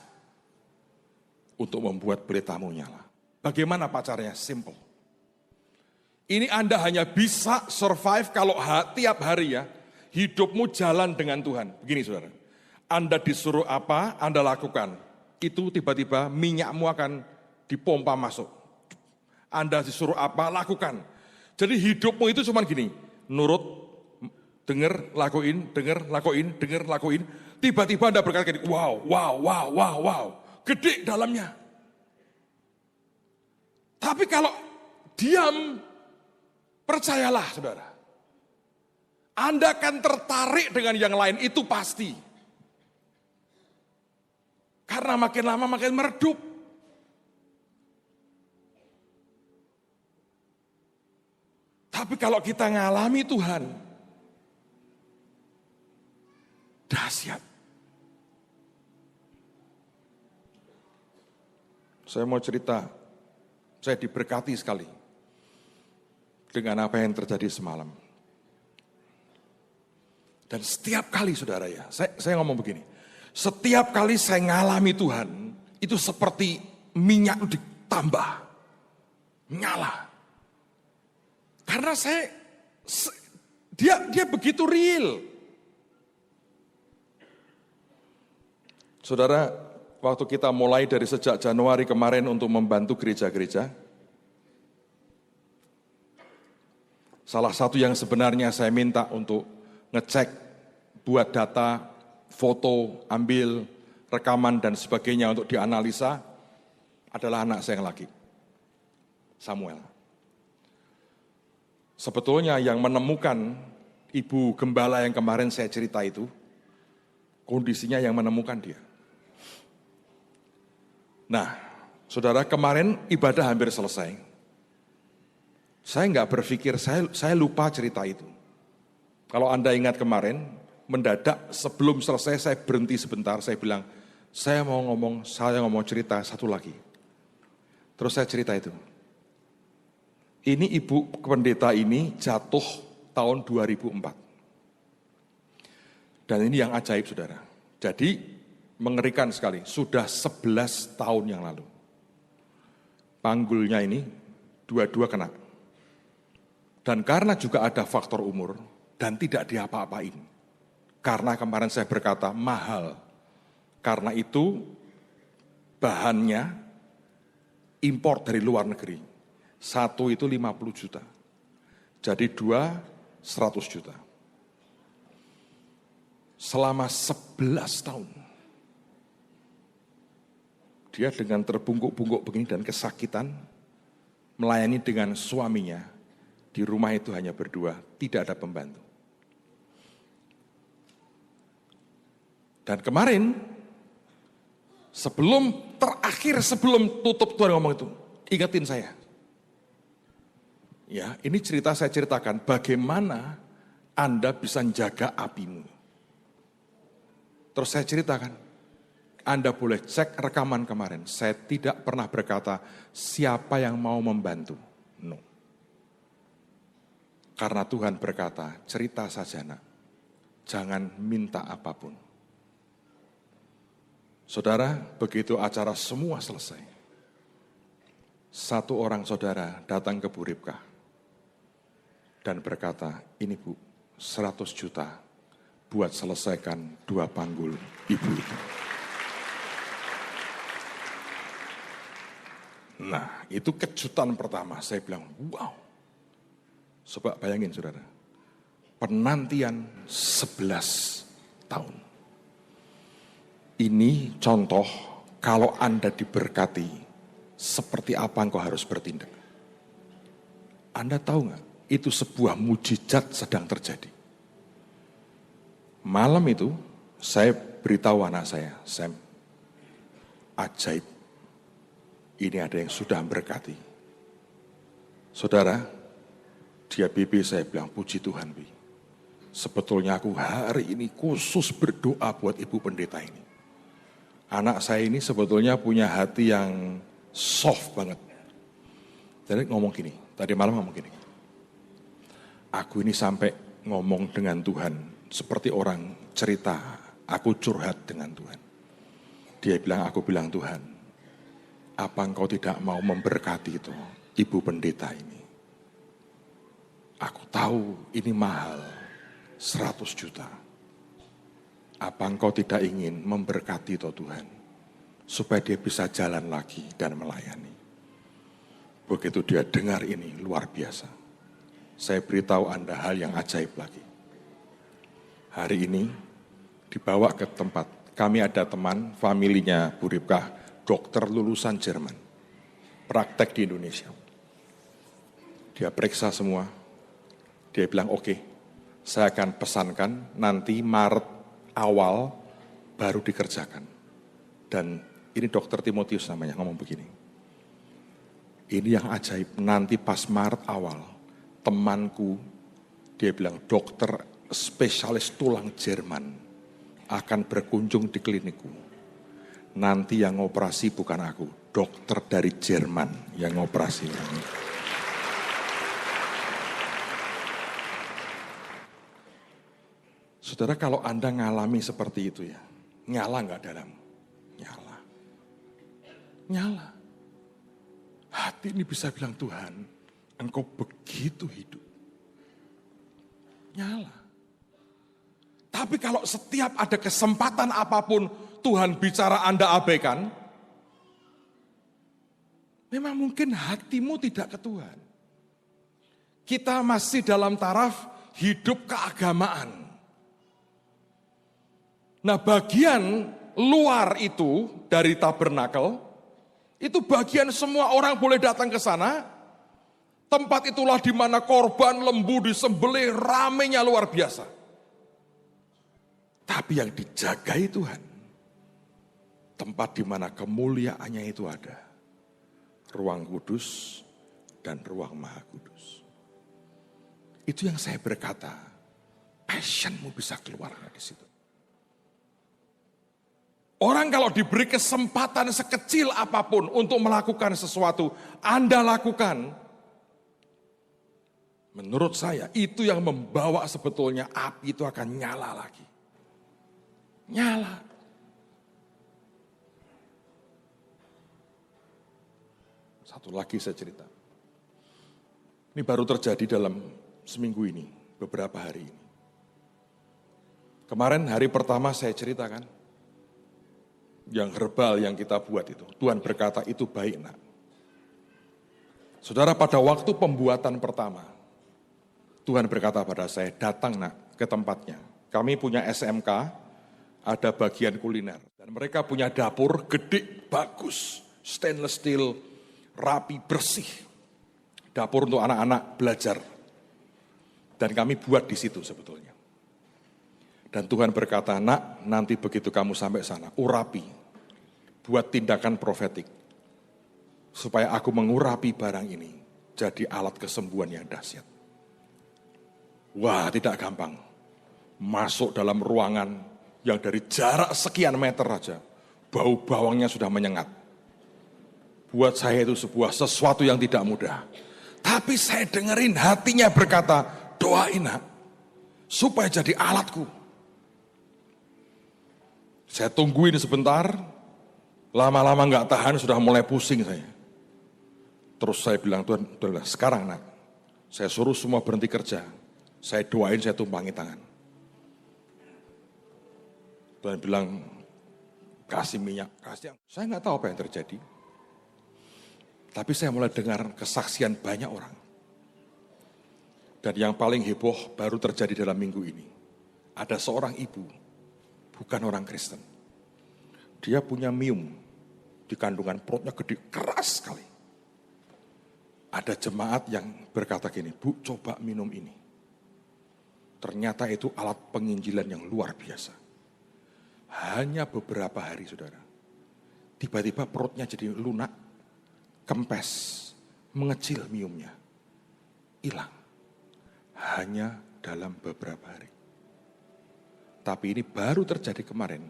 A: untuk membuat pelitamu nyala. Bagaimana pacarnya? Simple. Ini Anda hanya bisa survive kalau tiap hari ya, hidupmu jalan dengan Tuhan. Begini saudara, Anda disuruh apa, Anda lakukan. Itu tiba-tiba minyakmu akan dipompa masuk. Anda disuruh apa, lakukan. Jadi hidupmu itu cuma gini, nurut, dengar, lakuin, dengar, lakuin, dengar, lakuin. Tiba-tiba Anda berkata gini, wow, gede dalamnya. Tapi kalau diam, percayalah saudara, Anda akan tertarik dengan yang lain, itu pasti. Karena makin lama makin meredup. Tapi kalau kita ngalami Tuhan, dahsyat. Saya mau cerita, saya diberkati sekali dengan apa yang terjadi semalam. Dan setiap kali saudara ya, saya ngomong begini, setiap kali saya ngalami Tuhan, itu seperti minyak ditambah, nyala. Karena dia begitu real. Saudara, waktu kita mulai dari sejak Januari kemarin untuk membantu gereja-gereja, salah satu yang sebenarnya saya minta untuk ngecek, buat data, foto, ambil, rekaman dan sebagainya untuk dianalisa, adalah anak saya yang laki, Samuel. Sebetulnya yang menemukan ibu gembala yang kemarin saya cerita itu, kondisinya yang menemukan dia. Nah, saudara, kemarin ibadah hampir selesai. Saya nggak berpikir, saya lupa cerita itu. Kalau Anda ingat kemarin, mendadak sebelum selesai saya berhenti sebentar, saya bilang, saya mau ngomong cerita satu lagi. Terus saya cerita itu. Ini ibu pendeta ini jatuh tahun 2004. Dan ini yang ajaib saudara. Jadi mengerikan sekali, sudah 11 tahun yang lalu. Panggulnya ini dua-dua kena. Dan karena juga ada faktor umur, dan tidak diapa-apain. Karena kemarin saya berkata mahal. Karena itu bahannya impor dari luar negeri. Satu itu 50 juta. Jadi 100 juta. Selama 11 tahun. Dia dengan terbungkuk-bungkuk begini dan kesakitan, melayani dengan suaminya, di rumah itu hanya berdua, tidak ada pembantu. Dan kemarin, sebelum tutup Tuhan ngomong itu, ingetin saya. Ya, ini cerita saya ceritakan bagaimana Anda bisa menjaga apimu. Terus saya ceritakan, Anda boleh cek rekaman kemarin. Saya tidak pernah berkata siapa yang mau membantu. No. Karena Tuhan berkata, cerita saja nak. Jangan minta apapun. Saudara, begitu acara semua selesai. Satu orang saudara datang ke Bu Ripka dan berkata, ini Bu, 100 juta buat selesaikan 2 panggul ibu itu. Nah, itu kejutan pertama. Saya bilang, wow. Coba bayangin saudara, penantian 11 tahun. Ini contoh kalau Anda diberkati, seperti apa engkau harus bertindak. Anda tahu nggak? Itu sebuah mujizat sedang terjadi. Malam itu, saya beritahu anak saya, Sam, ajaib. Ini ada yang sudah memberkati. Saudara, dia Bibi saya bilang, puji Tuhan Bi. Sebetulnya aku hari ini khusus berdoa buat ibu pendeta ini. Anak saya ini sebetulnya punya hati yang soft banget. Jadi ngomong gini, tadi malam ngomong gini. Aku ini sampai ngomong dengan Tuhan, seperti orang cerita, aku curhat dengan Tuhan. Dia bilang, aku bilang Tuhan, apa engkau tidak mau memberkati itu, ibu pendeta ini? Aku tahu ini mahal, 100 juta. Apa engkau tidak ingin memberkati itu Tuhan, supaya dia bisa jalan lagi dan melayani? Begitu dia dengar ini, luar biasa. Saya beritahu Anda hal yang ajaib lagi. Hari ini dibawa ke tempat, kami ada teman, familinya Bu Ripka, dokter lulusan Jerman, praktek di Indonesia. Dia periksa semua, dia bilang oke, saya akan pesankan nanti Maret awal baru dikerjakan. Dan ini dokter Timotius namanya, ngomong begini. Ini yang ajaib, nanti pas Maret awal, temanku, dia bilang dokter spesialis tulang Jerman akan berkunjung di klinikku. Nanti yang operasi bukan aku, dokter dari Jerman yang operasi. Saudara, kalau Anda ngalami seperti itu ya, nyala nggak dalam? Nyala. Nyala. Hati ini bisa bilang, Tuhan, Engkau begitu hidup. Nyala. Tapi kalau setiap ada kesempatan apapun Tuhan bicara Anda abaikan, memang mungkin hatimu tidak ke Tuhan. Kita masih dalam taraf hidup keagamaan. Nah, bagian luar itu dari tabernakel, itu bagian semua orang boleh datang ke sana. Tempat itulah di mana korban lembu disembelih, ramenya luar biasa. Tapi yang dijagai Tuhan, tempat di mana kemuliaannya itu ada. Ruang kudus dan ruang maha kudus. Itu yang saya berkata, passionmu bisa keluar dari situ. Orang kalau diberi kesempatan sekecil apapun untuk melakukan sesuatu, Anda lakukan. Menurut saya itu yang membawa sebetulnya api itu akan nyala lagi. Nyala. Satu lagi saya cerita. Ini baru terjadi dalam seminggu ini, beberapa hari ini. Kemarin hari pertama saya ceritakan, yang herbal yang kita buat itu. Tuhan berkata itu baik nak. Saudara, pada waktu pembuatan pertama, Tuhan berkata pada saya, datang nak ke tempatnya. Kami punya SMK, ada bagian kuliner. Dan mereka punya dapur gede, bagus, stainless steel, rapi, bersih. Dapur untuk anak-anak belajar. Dan kami buat di situ sebetulnya. Dan Tuhan berkata, nak, nanti begitu kamu sampai sana, urapi. Buat tindakan profetik. Supaya aku mengurapi barang ini, jadi alat kesembuhan yang dahsyat. Wah, tidak gampang. Masuk dalam ruangan yang dari jarak sekian meter aja, bau bawangnya sudah menyengat. Buat saya itu sesuatu yang tidak mudah. Tapi saya dengerin hatinya berkata, doain nak, supaya jadi alatku. Saya tungguin sebentar, lama-lama nggak tahan, sudah mulai pusing saya. Terus saya bilang, Tuhan, sekarang nak, saya suruh semua berhenti kerja. Saya doain, saya tumpangi tangan. Tuhan bilang, kasih minyak, kasih. Saya nggak tahu apa yang terjadi. Tapi saya mulai dengar kesaksian banyak orang. Dan yang paling heboh baru terjadi dalam minggu ini. Ada seorang ibu, bukan orang Kristen. Dia punya mium di kandungan, perutnya gede, keras sekali. Ada jemaat yang berkata gini, Bu, coba minum ini. Ternyata itu alat penginjilan yang luar biasa. Hanya beberapa hari, saudara. Tiba-tiba perutnya jadi lunak, kempes, mengecil miumnya. Hilang. Hanya dalam beberapa hari. Tapi ini baru terjadi kemarin.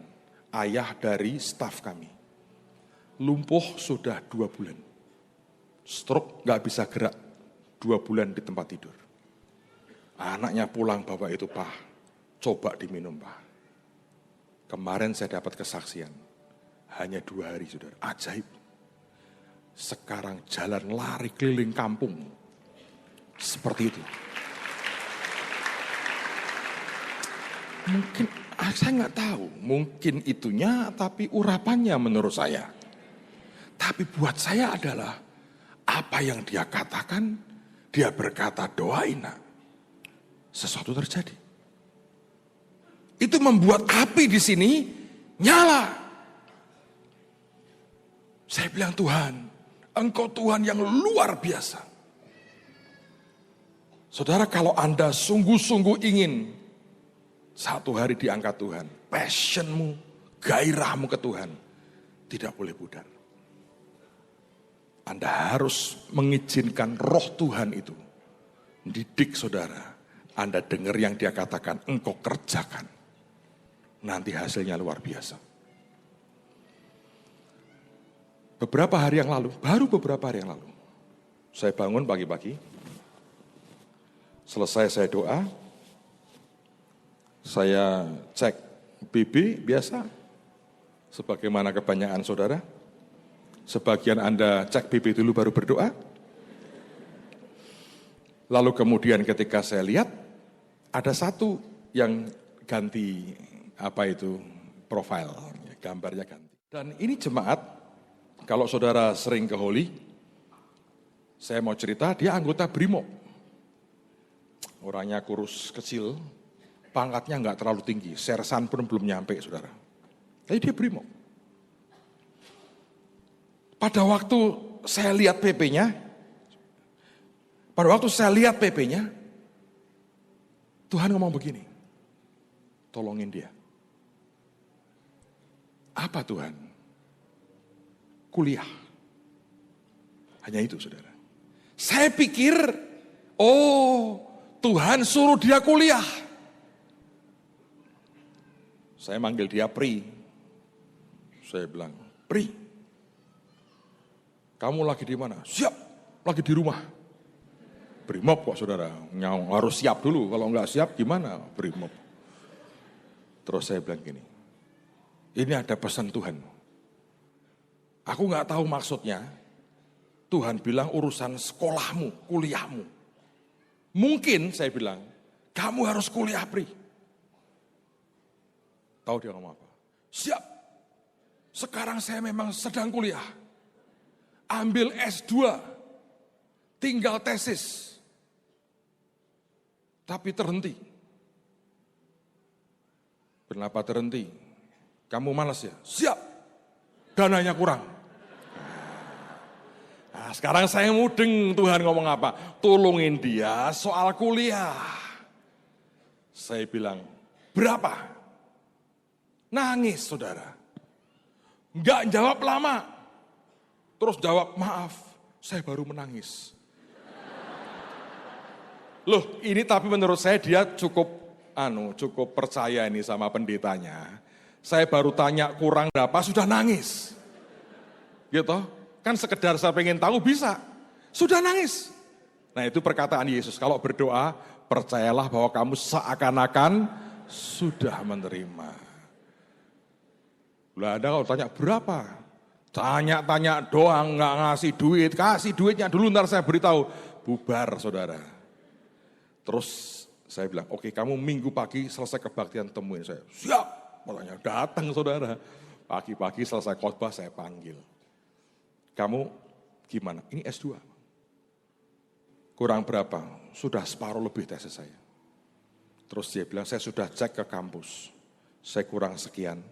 A: Ayah dari staf kami. Lumpuh sudah 2 bulan. Stroke gak bisa gerak 2 bulan di tempat tidur. Anaknya pulang bawa itu, Pak, coba diminum, Pak. Kemarin saya dapat kesaksian, hanya 2 hari, saudara, ajaib. Sekarang jalan lari keliling kampung, seperti itu. Mungkin, saya nggak tahu, mungkin itunya, tapi urapannya menurut saya. Tapi buat saya adalah, apa yang dia katakan, dia berkata doain nak. Sesuatu terjadi. Itu membuat api di sini nyala. Saya bilang, Tuhan, Engkau Tuhan yang luar biasa. Saudara, kalau Anda sungguh-sungguh ingin satu hari diangkat Tuhan, passionmu, gairahmu ke Tuhan, tidak boleh pudar. Anda harus mengizinkan roh Tuhan itu didik saudara. Anda dengar yang dia katakan, engkau kerjakan. Nanti hasilnya luar biasa. Beberapa hari yang lalu, baru beberapa hari yang lalu, saya bangun pagi-pagi, selesai saya doa, saya cek BB biasa, sebagaimana kebanyakan saudara. Sebagian Anda cek BB dulu baru berdoa. Lalu kemudian ketika saya lihat, ada satu yang ganti, profil, gambarnya ganti. Dan ini jemaat, kalau saudara sering ke Holy, saya mau cerita, dia anggota Brimob. Orangnya kurus kecil, pangkatnya nggak terlalu tinggi, sersan pun belum nyampe, saudara. Tapi dia Brimob. Pada waktu saya lihat PP-nya, Tuhan ngomong begini, tolongin dia. Apa Tuhan? Kuliah. Hanya itu, saudara. Saya pikir, Tuhan suruh dia kuliah. Saya manggil dia Pri. Saya bilang, Pri, kamu lagi di mana? Siap, lagi di rumah. Brimob kok saudara, harus siap dulu. Kalau nggak siap gimana Brimob? Terus saya bilang gini, ini ada pesan Tuhan. Aku nggak tahu maksudnya. Tuhan bilang urusan sekolahmu, kuliahmu. Mungkin saya bilang, kamu harus kuliah Pri. Tahu dia ngomong apa? Siap. Sekarang saya memang sedang kuliah. Ambil S2. Tinggal tesis. Tapi terhenti. Kenapa terhenti? Kamu malas ya? Siap. Dananya kurang. Nah, sekarang saya mudeng, Tuhan ngomong apa? Tolongin dia soal kuliah. Saya bilang, berapa? Nangis, saudara. Enggak jawab lama. Terus jawab, maaf, saya baru menangis. Loh, ini tapi menurut saya dia cukup percaya ini sama pendetanya. Saya baru tanya kurang berapa, sudah nangis. Gitu, kan sekedar saya pengen tahu bisa. Sudah nangis. Nah itu perkataan Yesus, kalau berdoa, percayalah bahwa kamu seakan-akan sudah menerima. Lah ada kalau tanya berapa? Tanya-tanya doang, nggak ngasih duit. Kasih duitnya dulu, ntar saya beritahu. Bubar, saudara. Terus saya bilang, oke, kamu minggu pagi selesai kebaktian temuin saya. Siap, makanya datang, saudara. Pagi-pagi selesai khotbah saya panggil. Kamu gimana? Ini S2. Kurang berapa? Sudah separuh lebih tesis saya. Terus dia bilang, saya sudah cek ke kampus. Saya kurang sekian.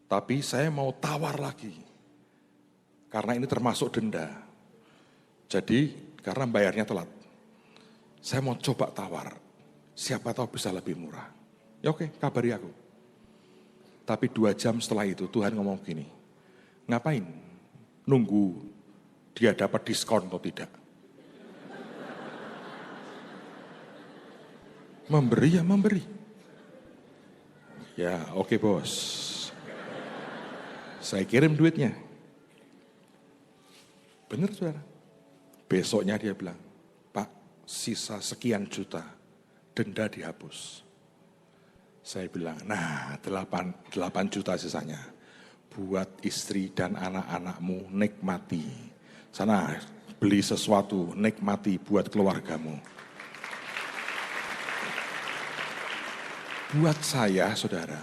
A: Tapi saya mau tawar lagi. Karena ini termasuk denda. Jadi karena bayarnya telat. Saya mau coba tawar. Siapa tahu bisa lebih murah. Ya oke, kabari aku. Tapi 2 jam setelah itu Tuhan ngomong gini. Ngapain? Nunggu dia dapat diskon atau tidak. Memberi ya memberi. Ya oke bos. Saya kirim duitnya. Benar saudara. Besoknya dia bilang, Pak, sisa sekian juta, denda dihapus. Saya bilang, nah 8 juta sisanya. Buat istri dan anak-anakmu nikmati. Sana beli sesuatu, nikmati buat keluargamu. Buat saya, saudara,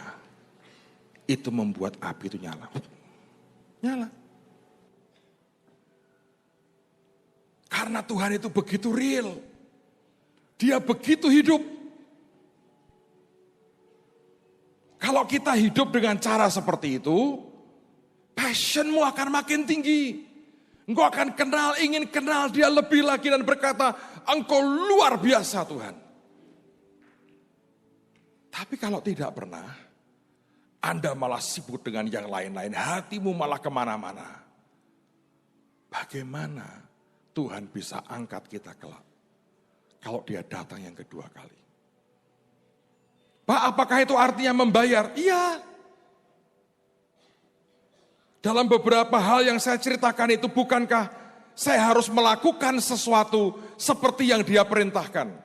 A: itu membuat api itu nyala. Nyala. Karena Tuhan itu begitu real. Dia begitu hidup. Kalau kita hidup dengan cara seperti itu, passionmu akan makin tinggi. Engkau akan ingin kenal dia lebih lagi dan berkata, engkau luar biasa Tuhan. Tapi kalau tidak pernah, Anda malah sibuk dengan yang lain-lain, hatimu malah kemana-mana. Bagaimana Tuhan bisa angkat kita kelak kalau dia datang yang kedua kali? Pak, apakah itu artinya membayar? Iya. Dalam beberapa hal yang saya ceritakan itu, bukankah saya harus melakukan sesuatu seperti yang dia perintahkan?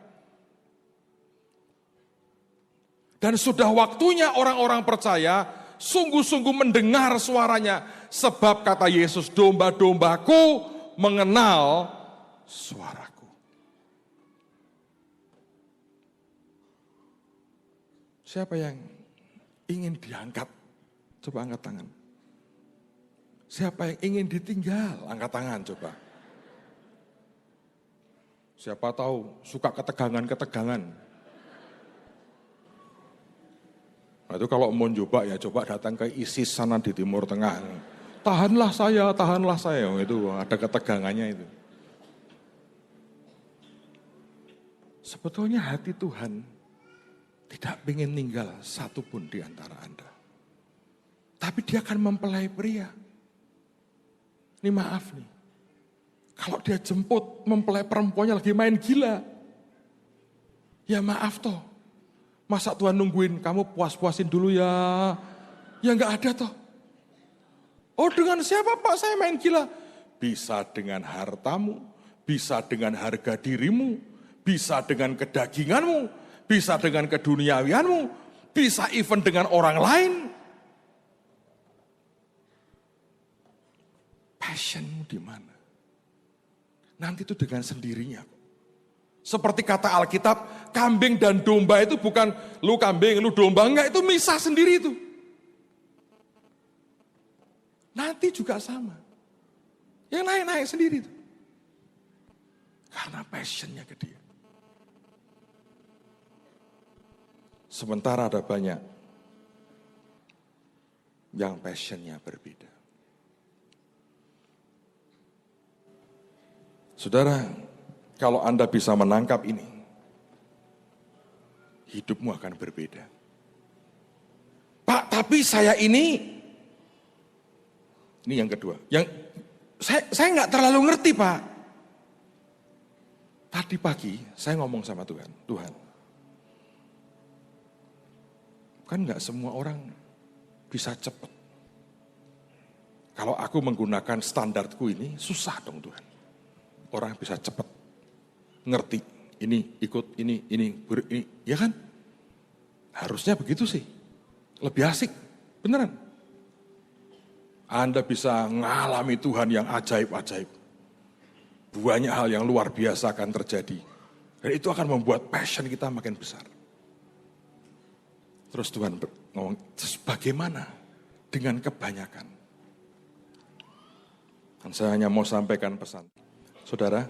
A: Dan sudah waktunya orang-orang percaya sungguh-sungguh mendengar suaranya. Sebab kata Yesus, domba-dombaku mengenal suaraku. Siapa yang ingin diangkat? Coba angkat tangan. Siapa yang ingin ditinggal? Angkat tangan coba. Siapa tahu suka ketegangan-ketegangan. Nah itu kalau mau coba ya coba datang ke ISIS sana di Timur Tengah. Tahanlah saya. Itu ada ketegangannya itu. Sebetulnya hati Tuhan tidak ingin tinggal satupun di antara Anda. Tapi dia akan mempelai pria. Ini maaf nih. Kalau dia jemput mempelai perempuannya lagi main gila. Ya maaf toh. Masa Tuhan nungguin kamu puas-puasin dulu ya. Ya enggak ada toh. Oh dengan siapa Pak saya main gila? Bisa dengan hartamu. Bisa dengan harga dirimu. Bisa dengan kedaginganmu. Bisa dengan keduniawianmu. Bisa even dengan orang lain. Passionmu di mana? Nanti itu dengan sendirinya. Seperti kata Alkitab, kambing dan domba itu bukan lu kambing, lu domba, enggak, itu misah sendiri itu. Nanti juga sama. Yang naik-naik sendiri itu. Karena passionnya ke dia. Sementara ada banyak yang passionnya berbeda. Saudara, kalau Anda bisa menangkap ini, hidupmu akan berbeda. Pak, tapi saya ini yang kedua. Yang saya nggak terlalu ngerti, Pak. Tadi pagi saya ngomong sama Tuhan, Tuhan, kan nggak semua orang bisa cepat. Kalau aku menggunakan standarku ini, susah dong Tuhan. Orang bisa cepat ngerti, ini ikut, ini, ya kan? Harusnya begitu sih, lebih asik, beneran. Anda bisa ngalami Tuhan yang ajaib-ajaib. Banyak hal yang luar biasa akan terjadi. Dan itu akan membuat passion kita makin besar. Terus Tuhan ngomong, terus bagaimana dengan kebanyakan? Dan saya hanya mau sampaikan pesan. Saudara,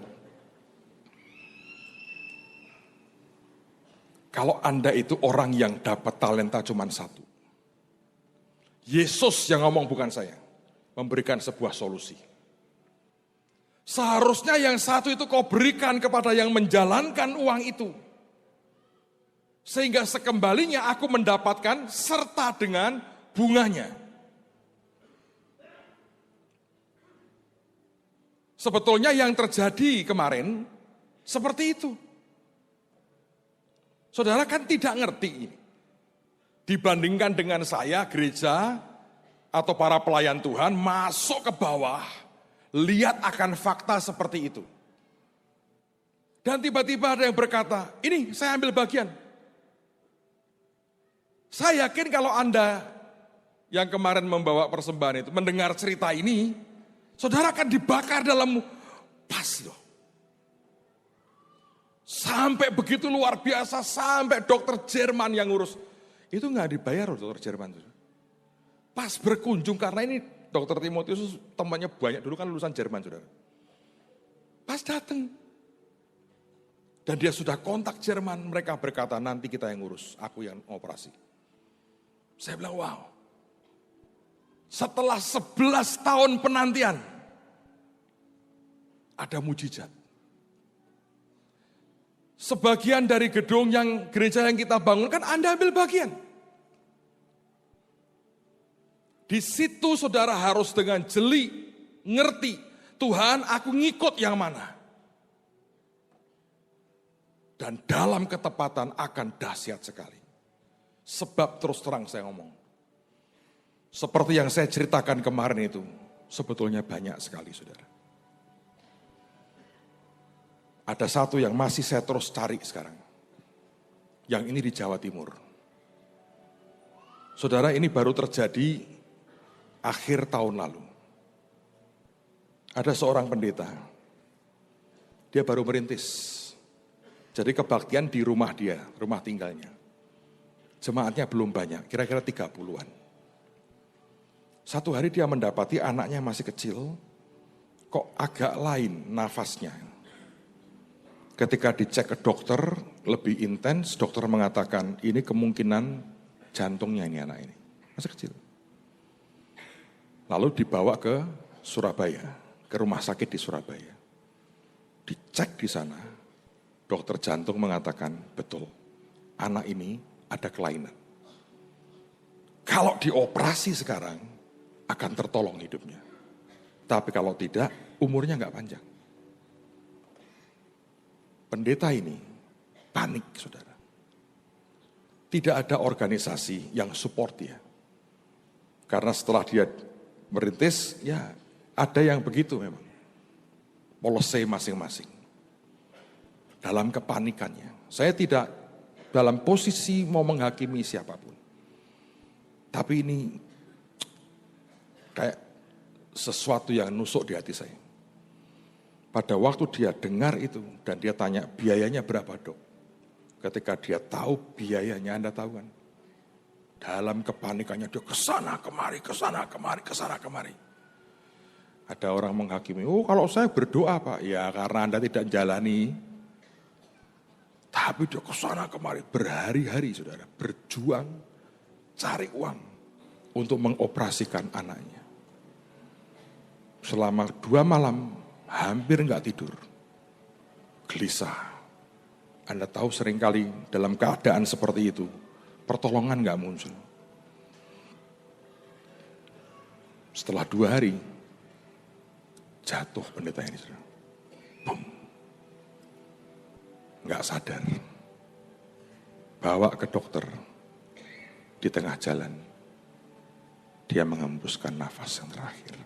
A: kalau Anda itu orang yang dapat talenta cuma satu. Yesus yang ngomong bukan saya. Memberikan sebuah solusi. Seharusnya yang satu itu kau berikan kepada yang menjalankan uang itu. Sehingga sekembalinya aku mendapatkan serta dengan bunganya. Sebetulnya yang terjadi kemarin seperti itu. Saudara kan tidak ngerti ini. Dibandingkan dengan saya, gereja atau para pelayan Tuhan masuk ke bawah, lihat akan fakta seperti itu. Dan tiba-tiba ada yang berkata, ini saya ambil bagian. Saya yakin kalau Anda yang kemarin membawa persembahan itu mendengar cerita ini, saudara akan dibakar dalam pas loh. Sampai begitu luar biasa, sampai dokter Jerman yang ngurus. Itu nggak dibayar loh dokter Jerman itu. Pas berkunjung, karena ini dokter Timotius temannya banyak, dulu kan lulusan Jerman saudara. Pas datang. Dan dia sudah kontak Jerman, mereka berkata nanti kita yang ngurus, aku yang operasi. Saya bilang wow. Setelah 11 tahun penantian, ada mujizat. Sebagian dari gedung yang gereja yang kita bangun kan Anda ambil bagian. Di situ saudara harus dengan jeli, ngerti, Tuhan aku ngikut yang mana. Dan dalam ketepatan akan dahsyat sekali. Sebab terus terang saya ngomong. Seperti yang saya ceritakan kemarin itu, sebetulnya banyak sekali saudara. Ada satu yang masih saya terus cari sekarang. Yang ini di Jawa Timur. Saudara, ini baru terjadi akhir tahun lalu. Ada seorang pendeta. Dia baru merintis. Jadi kebaktian di rumah dia, rumah tinggalnya. Jemaatnya belum banyak, kira-kira 30-an. Satu hari dia mendapati anaknya masih kecil, kok agak lain nafasnya. Ketika dicek ke dokter, lebih intens, dokter mengatakan ini kemungkinan jantungnya ini anak ini. Masih kecil. Lalu dibawa ke Surabaya, ke rumah sakit di Surabaya. Dicek di sana, dokter jantung mengatakan betul, anak ini ada kelainan. Kalau dioperasi sekarang, akan tertolong hidupnya. Tapi kalau tidak, umurnya nggak panjang. Pendeta ini panik, saudara. Tidak ada organisasi yang support dia. Karena setelah dia merintis, ya ada yang begitu memang. Polisi masing-masing. Dalam kepanikannya. Saya tidak dalam posisi mau menghakimi siapapun. Tapi ini kayak sesuatu yang nusuk di hati saya. Pada waktu dia dengar itu dan dia tanya biayanya berapa dok? Ketika dia tahu biayanya, Anda tahu kan? Dalam kepanikannya dia kesana kemari. Ada orang menghakimi, oh kalau saya berdoa Pak, ya karena Anda tidak jalani. Tapi dia kesana kemari berhari-hari saudara, berjuang cari uang untuk mengoperasikan anaknya. Selama 2 malam hampir enggak tidur, gelisah. Anda tahu seringkali dalam keadaan seperti itu, pertolongan enggak muncul. Setelah 2 hari, jatuh pendeta ini. Boom. Enggak sadar. Bawa ke dokter. Di tengah jalan, dia mengembuskan nafas yang terakhir.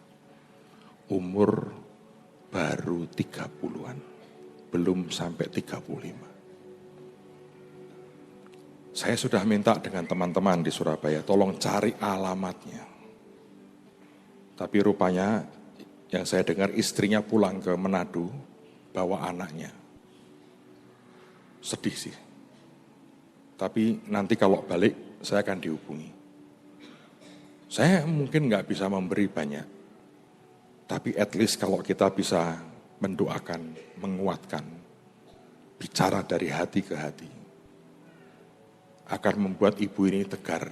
A: Umur baru 30-an, belum sampai 35. Saya sudah minta dengan teman-teman di Surabaya, tolong cari alamatnya. Tapi rupanya yang saya dengar istrinya pulang ke Manado, bawa anaknya. Sedih sih. Tapi nanti kalau balik, saya akan dihubungi. Saya mungkin nggak bisa memberi banyak. Tapi at least kalau kita bisa mendoakan, menguatkan, bicara dari hati ke hati, akan membuat ibu ini tegar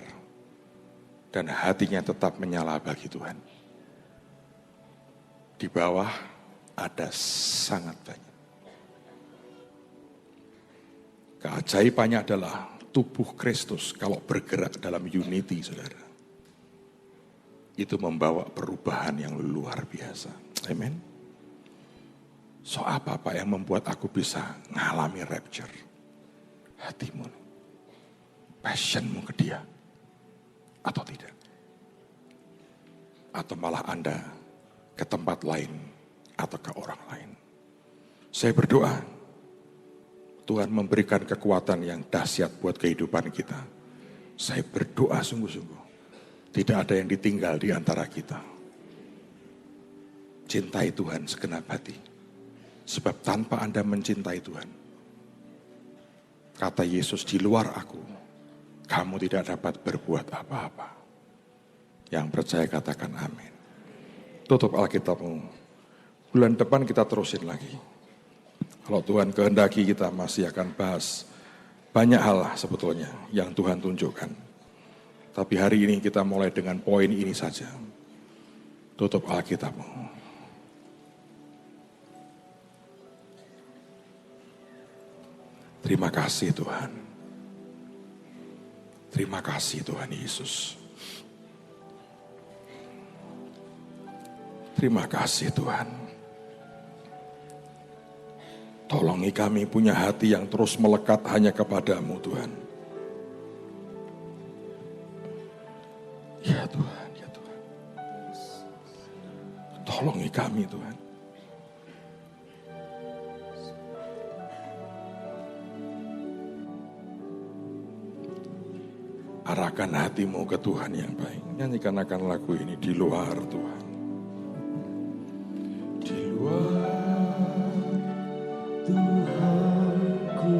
A: dan hatinya tetap menyala bagi Tuhan. Di bawah ada sangat banyak. Keajaibannya adalah tubuh Kristus kalau bergerak dalam unity, saudara. Itu membawa perubahan yang luar biasa. Amen. So apa Pak yang membuat aku bisa ngalami rapture? Hatimu, passionmu ke dia, atau tidak? Atau malah Anda ke tempat lain atau ke orang lain? Saya berdoa, Tuhan memberikan kekuatan yang dahsyat buat kehidupan kita. Saya berdoa sungguh-sungguh, tidak ada yang ditinggal di antara kita. Cintai Tuhan segenap hati. Sebab tanpa Anda mencintai Tuhan, kata Yesus, di luar aku, kamu tidak dapat berbuat apa-apa. Yang percaya katakan amin. Tutup Alkitabmu. Bulan depan kita terusin lagi. Kalau Tuhan kehendaki kita masih akan bahas banyak hal sebetulnya yang Tuhan tunjukkan. Tapi hari ini kita mulai dengan poin ini saja. Tutup Alkitabmu. Terima kasih Tuhan. Terima kasih Tuhan Yesus. Terima kasih Tuhan. Tolongi kami punya hati yang terus melekat hanya kepadamu Tuhan. Ya Tuhan, ya Tuhan. Tolongi kami Tuhan. Arahkan hatimu ke Tuhan yang baik. Nyanyikan akan lagu ini di luar Tuhan. Di luar Tuhanku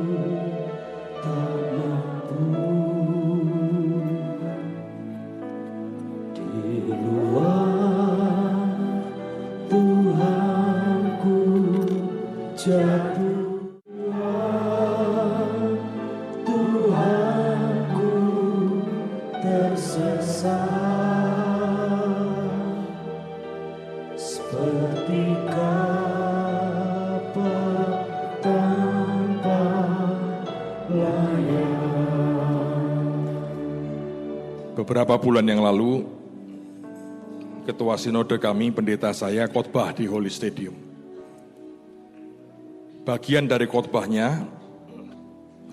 A: tak mampu. Di luar Tuhanku jatuh. Beberapa bulan yang lalu, ketua sinode kami, pendeta saya, khotbah di Holy Stadium. Bagian dari khotbahnya,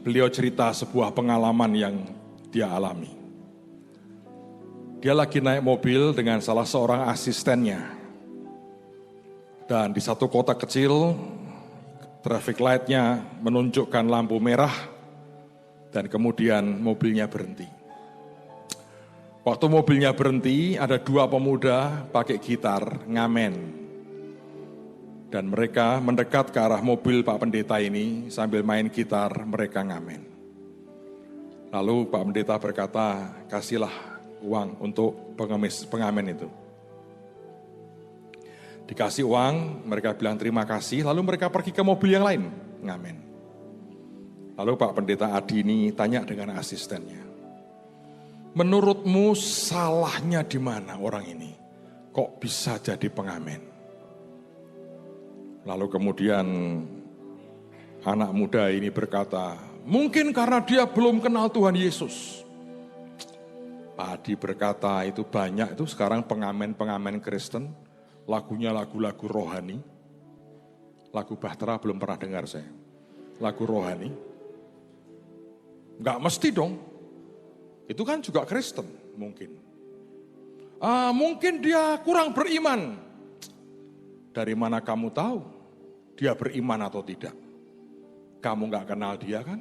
A: beliau cerita sebuah pengalaman yang dia alami. Dia lagi naik mobil dengan salah seorang asistennya. Dan di satu kota kecil, traffic light-nya menunjukkan lampu merah, dan kemudian mobilnya berhenti. Waktu mobilnya berhenti, ada 2 pemuda pakai gitar, ngamen. Dan mereka mendekat ke arah mobil Pak Pendeta ini sambil main gitar, mereka ngamen. Lalu Pak Pendeta berkata, kasihlah uang untuk pengamen itu. Dikasih uang, mereka bilang terima kasih, lalu mereka pergi ke mobil yang lain, ngamen. Lalu Pak Pendeta Adi ini tanya dengan asistennya, menurutmu salahnya di mana orang ini? Kok bisa jadi pengamen? Lalu kemudian anak muda ini berkata, mungkin karena dia belum kenal Tuhan Yesus. Pak Adi berkata, itu banyak itu sekarang pengamen-pengamen Kristen, lagunya lagu-lagu rohani. Lagu Bahtera belum pernah dengar saya. Lagu rohani. Enggak mesti dong. Itu kan juga Kristen mungkin. Mungkin dia kurang beriman. Dari mana kamu tahu dia beriman atau tidak? Kamu enggak kenal dia kan?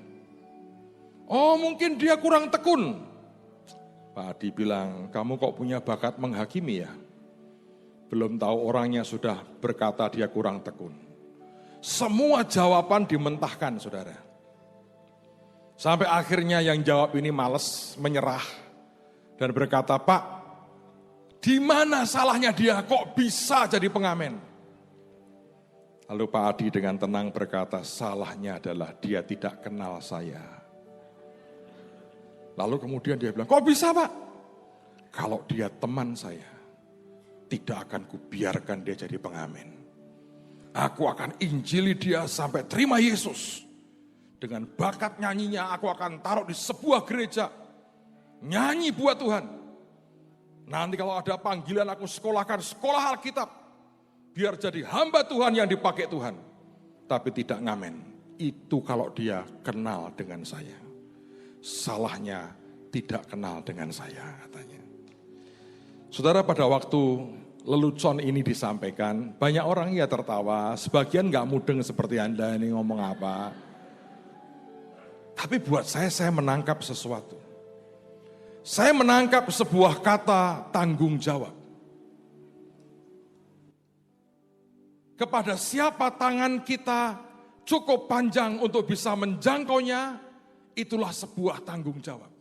A: Oh mungkin dia kurang tekun. Pak Adi bilang, kamu kok punya bakat menghakimi ya? Belum tahu orangnya sudah berkata dia kurang tekun. Semua jawaban dimentahkan, saudara. Sampai akhirnya yang jawab ini malas, menyerah. Dan berkata, Pak, di mana salahnya dia kok bisa jadi pengamen? Lalu Pak Adi dengan tenang berkata, salahnya adalah dia tidak kenal saya. Lalu kemudian dia bilang, kok bisa Pak? Kalau dia teman saya, tidak akan kubiarkan dia jadi pengamen. Aku akan injili dia sampai terima Yesus. Dengan bakat nyanyinya aku akan taruh di sebuah gereja. Nyanyi buat Tuhan. Nanti kalau ada panggilan aku sekolahkan sekolah Alkitab. Biar jadi hamba Tuhan yang dipakai Tuhan. Tapi tidak ngamen. Itu kalau dia kenal dengan saya. Salahnya tidak kenal dengan saya, katanya. Saudara, pada waktu lelucon ini disampaikan, banyak orang ya tertawa, sebagian gak mudeng seperti Anda ini ngomong apa. Tapi buat saya menangkap sesuatu. Saya menangkap sebuah kata tanggung jawab. Kepada siapa tangan kita cukup panjang untuk bisa menjangkaunya, itulah sebuah tanggung jawab.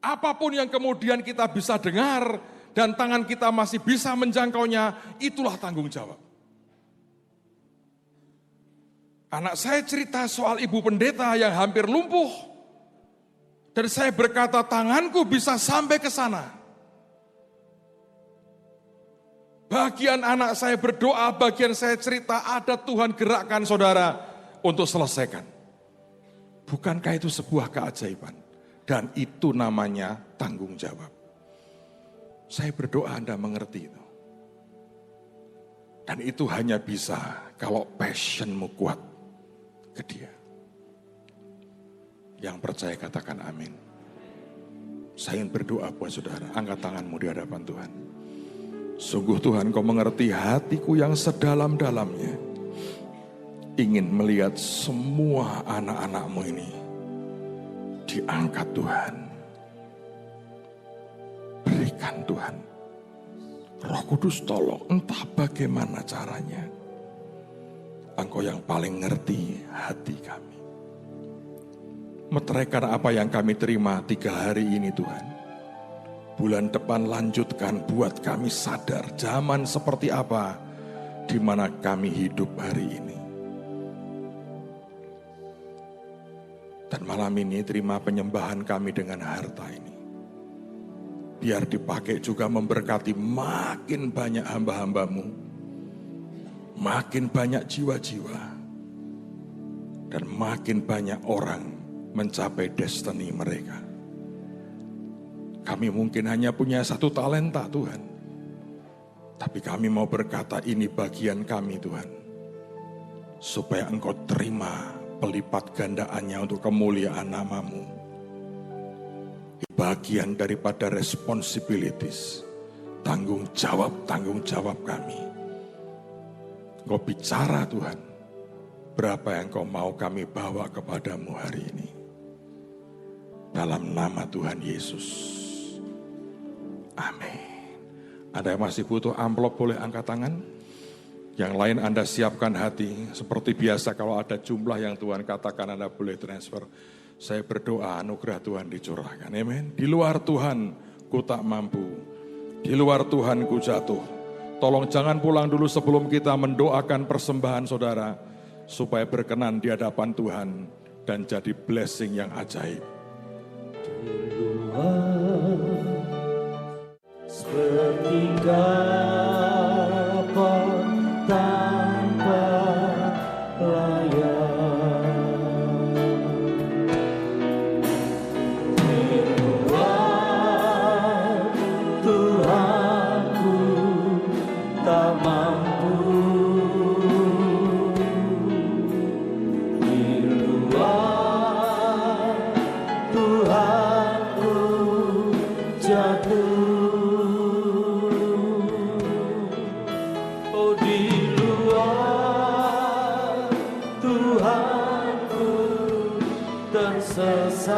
A: Apapun yang kemudian kita bisa dengar dan tangan kita masih bisa menjangkaunya, itulah tanggung jawab. Anak saya cerita soal ibu pendeta yang hampir lumpuh. Dan saya berkata, tanganku bisa sampai ke sana. Bagian anak saya berdoa, bagian saya cerita, ada Tuhan gerakkan saudara untuk selesaikan. Bukankah itu sebuah keajaiban? Dan itu namanya tanggung jawab. Saya berdoa Anda mengerti itu. Dan itu hanya bisa kalau passionmu kuat ke dia. Yang percaya katakan amin. Saya ingin berdoa buat saudara, angkat tanganmu di hadapan Tuhan. Sungguh Tuhan, Kau mengerti hatiku yang sedalam-dalamnya. Ingin melihat semua anak-anak-Mu ini diangkat Tuhan. Berikan Tuhan. Roh Kudus tolong, entah bagaimana caranya. Engkau yang paling ngerti hati kami. Meteraikan apa yang kami terima 3 hari ini Tuhan. Bulan depan lanjutkan, buat kami sadar zaman seperti apa di mana kami hidup hari ini. Dan malam ini terima penyembahan kami dengan harta ini. Biar dipakai juga memberkati makin banyak hamba-hambamu. Makin banyak jiwa-jiwa. Dan makin banyak orang mencapai destiny mereka. Kami mungkin hanya punya 1 talenta Tuhan. Tapi kami mau berkata ini bagian kami Tuhan. Supaya Engkau terima pelipat gandaannya untuk kemuliaan nama-Mu. Bagian daripada responsibilities. Tanggung jawab kami. Engkau bicara Tuhan. Berapa yang Kau mau kami bawa kepadamu hari ini. Dalam nama Tuhan Yesus. Amin. Ada yang masih butuh amplop boleh angkat tangan. Yang lain Anda siapkan hati, seperti biasa kalau ada jumlah yang Tuhan katakan Anda boleh transfer. Saya berdoa anugerah Tuhan dicurahkan, amin. Di luar Tuhan ku tak mampu, di luar Tuhan ku jatuh. Tolong jangan pulang dulu sebelum kita mendoakan persembahan saudara, supaya berkenan di hadapan Tuhan dan jadi blessing yang ajaib.
B: Di luar seperti kapal tanpa layar, di luar Tuhanku tak mampu, di luar Tuhanku jatuh. Tersesat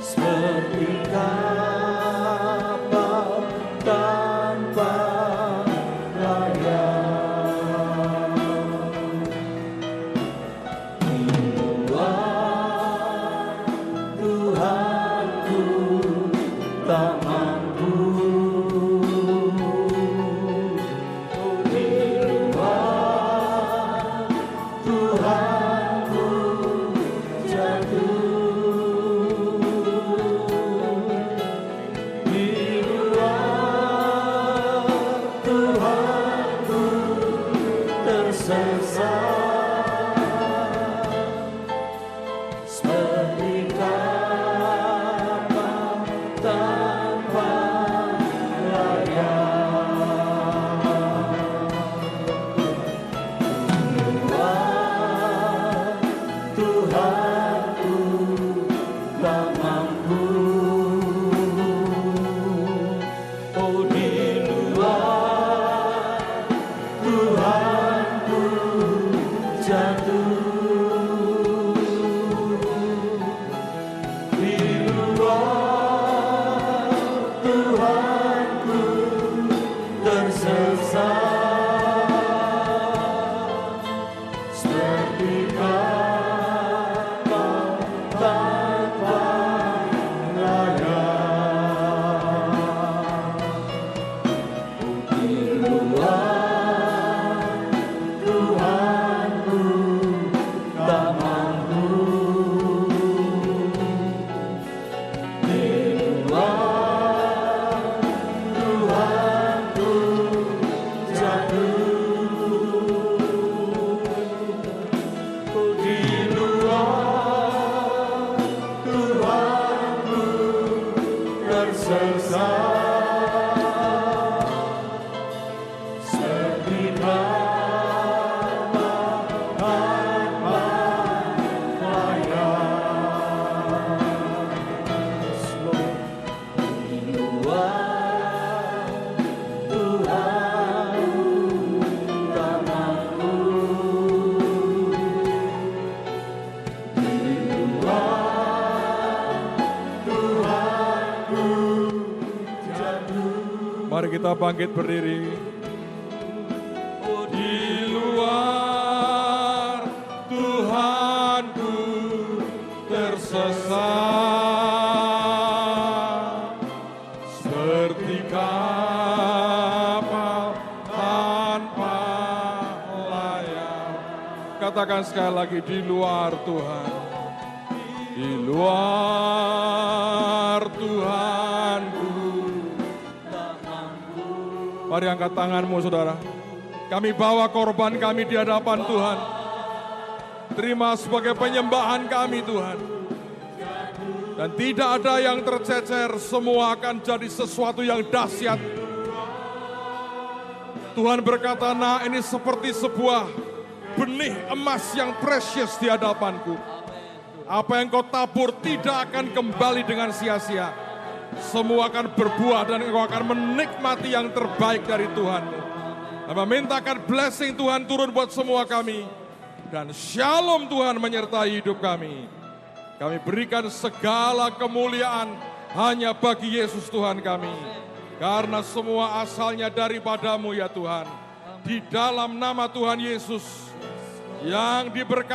B: seperti kapal tanpa layar, di luar Tuhanku tak mampu, di luar Tuhanku jatuh, di luar Tuhanku tersesat seperti kapal tanpa layar, di luar Tuhanku tak mampu, oh di luar Tuhanku jatuh, di luar Tuhanku tersesat seperti kapal tanpa layar, di luar Tuhanku tak mampu, di luar Tuhanku jatuh, oh di luar Tuhanku tersesat seperti kapal tanpa layar, di luar Tuhanku tak mampu, di luar Tuhanku jatuh.
A: Mari kita bangkit berdiri. Oh, di luar Tuhanku tersesat seperti kapal tanpa layar. Katakan sekali lagi, di luar Tuhan, di luar Tuhanku. Mari angkat tanganmu saudara. Kami bawa korban kami di hadapan Tuhan. Terima sebagai penyembahan kami Tuhan. Dan tidak ada yang tercecer, semua akan jadi sesuatu yang dahsyat. Tuhan berkata, nah ini seperti sebuah benih emas yang precious di hadapanku. Apa yang kau tabur tidak akan kembali dengan sia-sia. Semua akan berbuah dan engkau akan menikmati yang terbaik dari Tuhanmu. Dan memintakan blessing Tuhan turun buat semua kami. Dan shalom Tuhan menyertai hidup kami. Kami berikan segala kemuliaan hanya bagi Yesus Tuhan kami. Karena semua asalnya daripadamu ya Tuhan. Di dalam nama Tuhan Yesus yang diberkati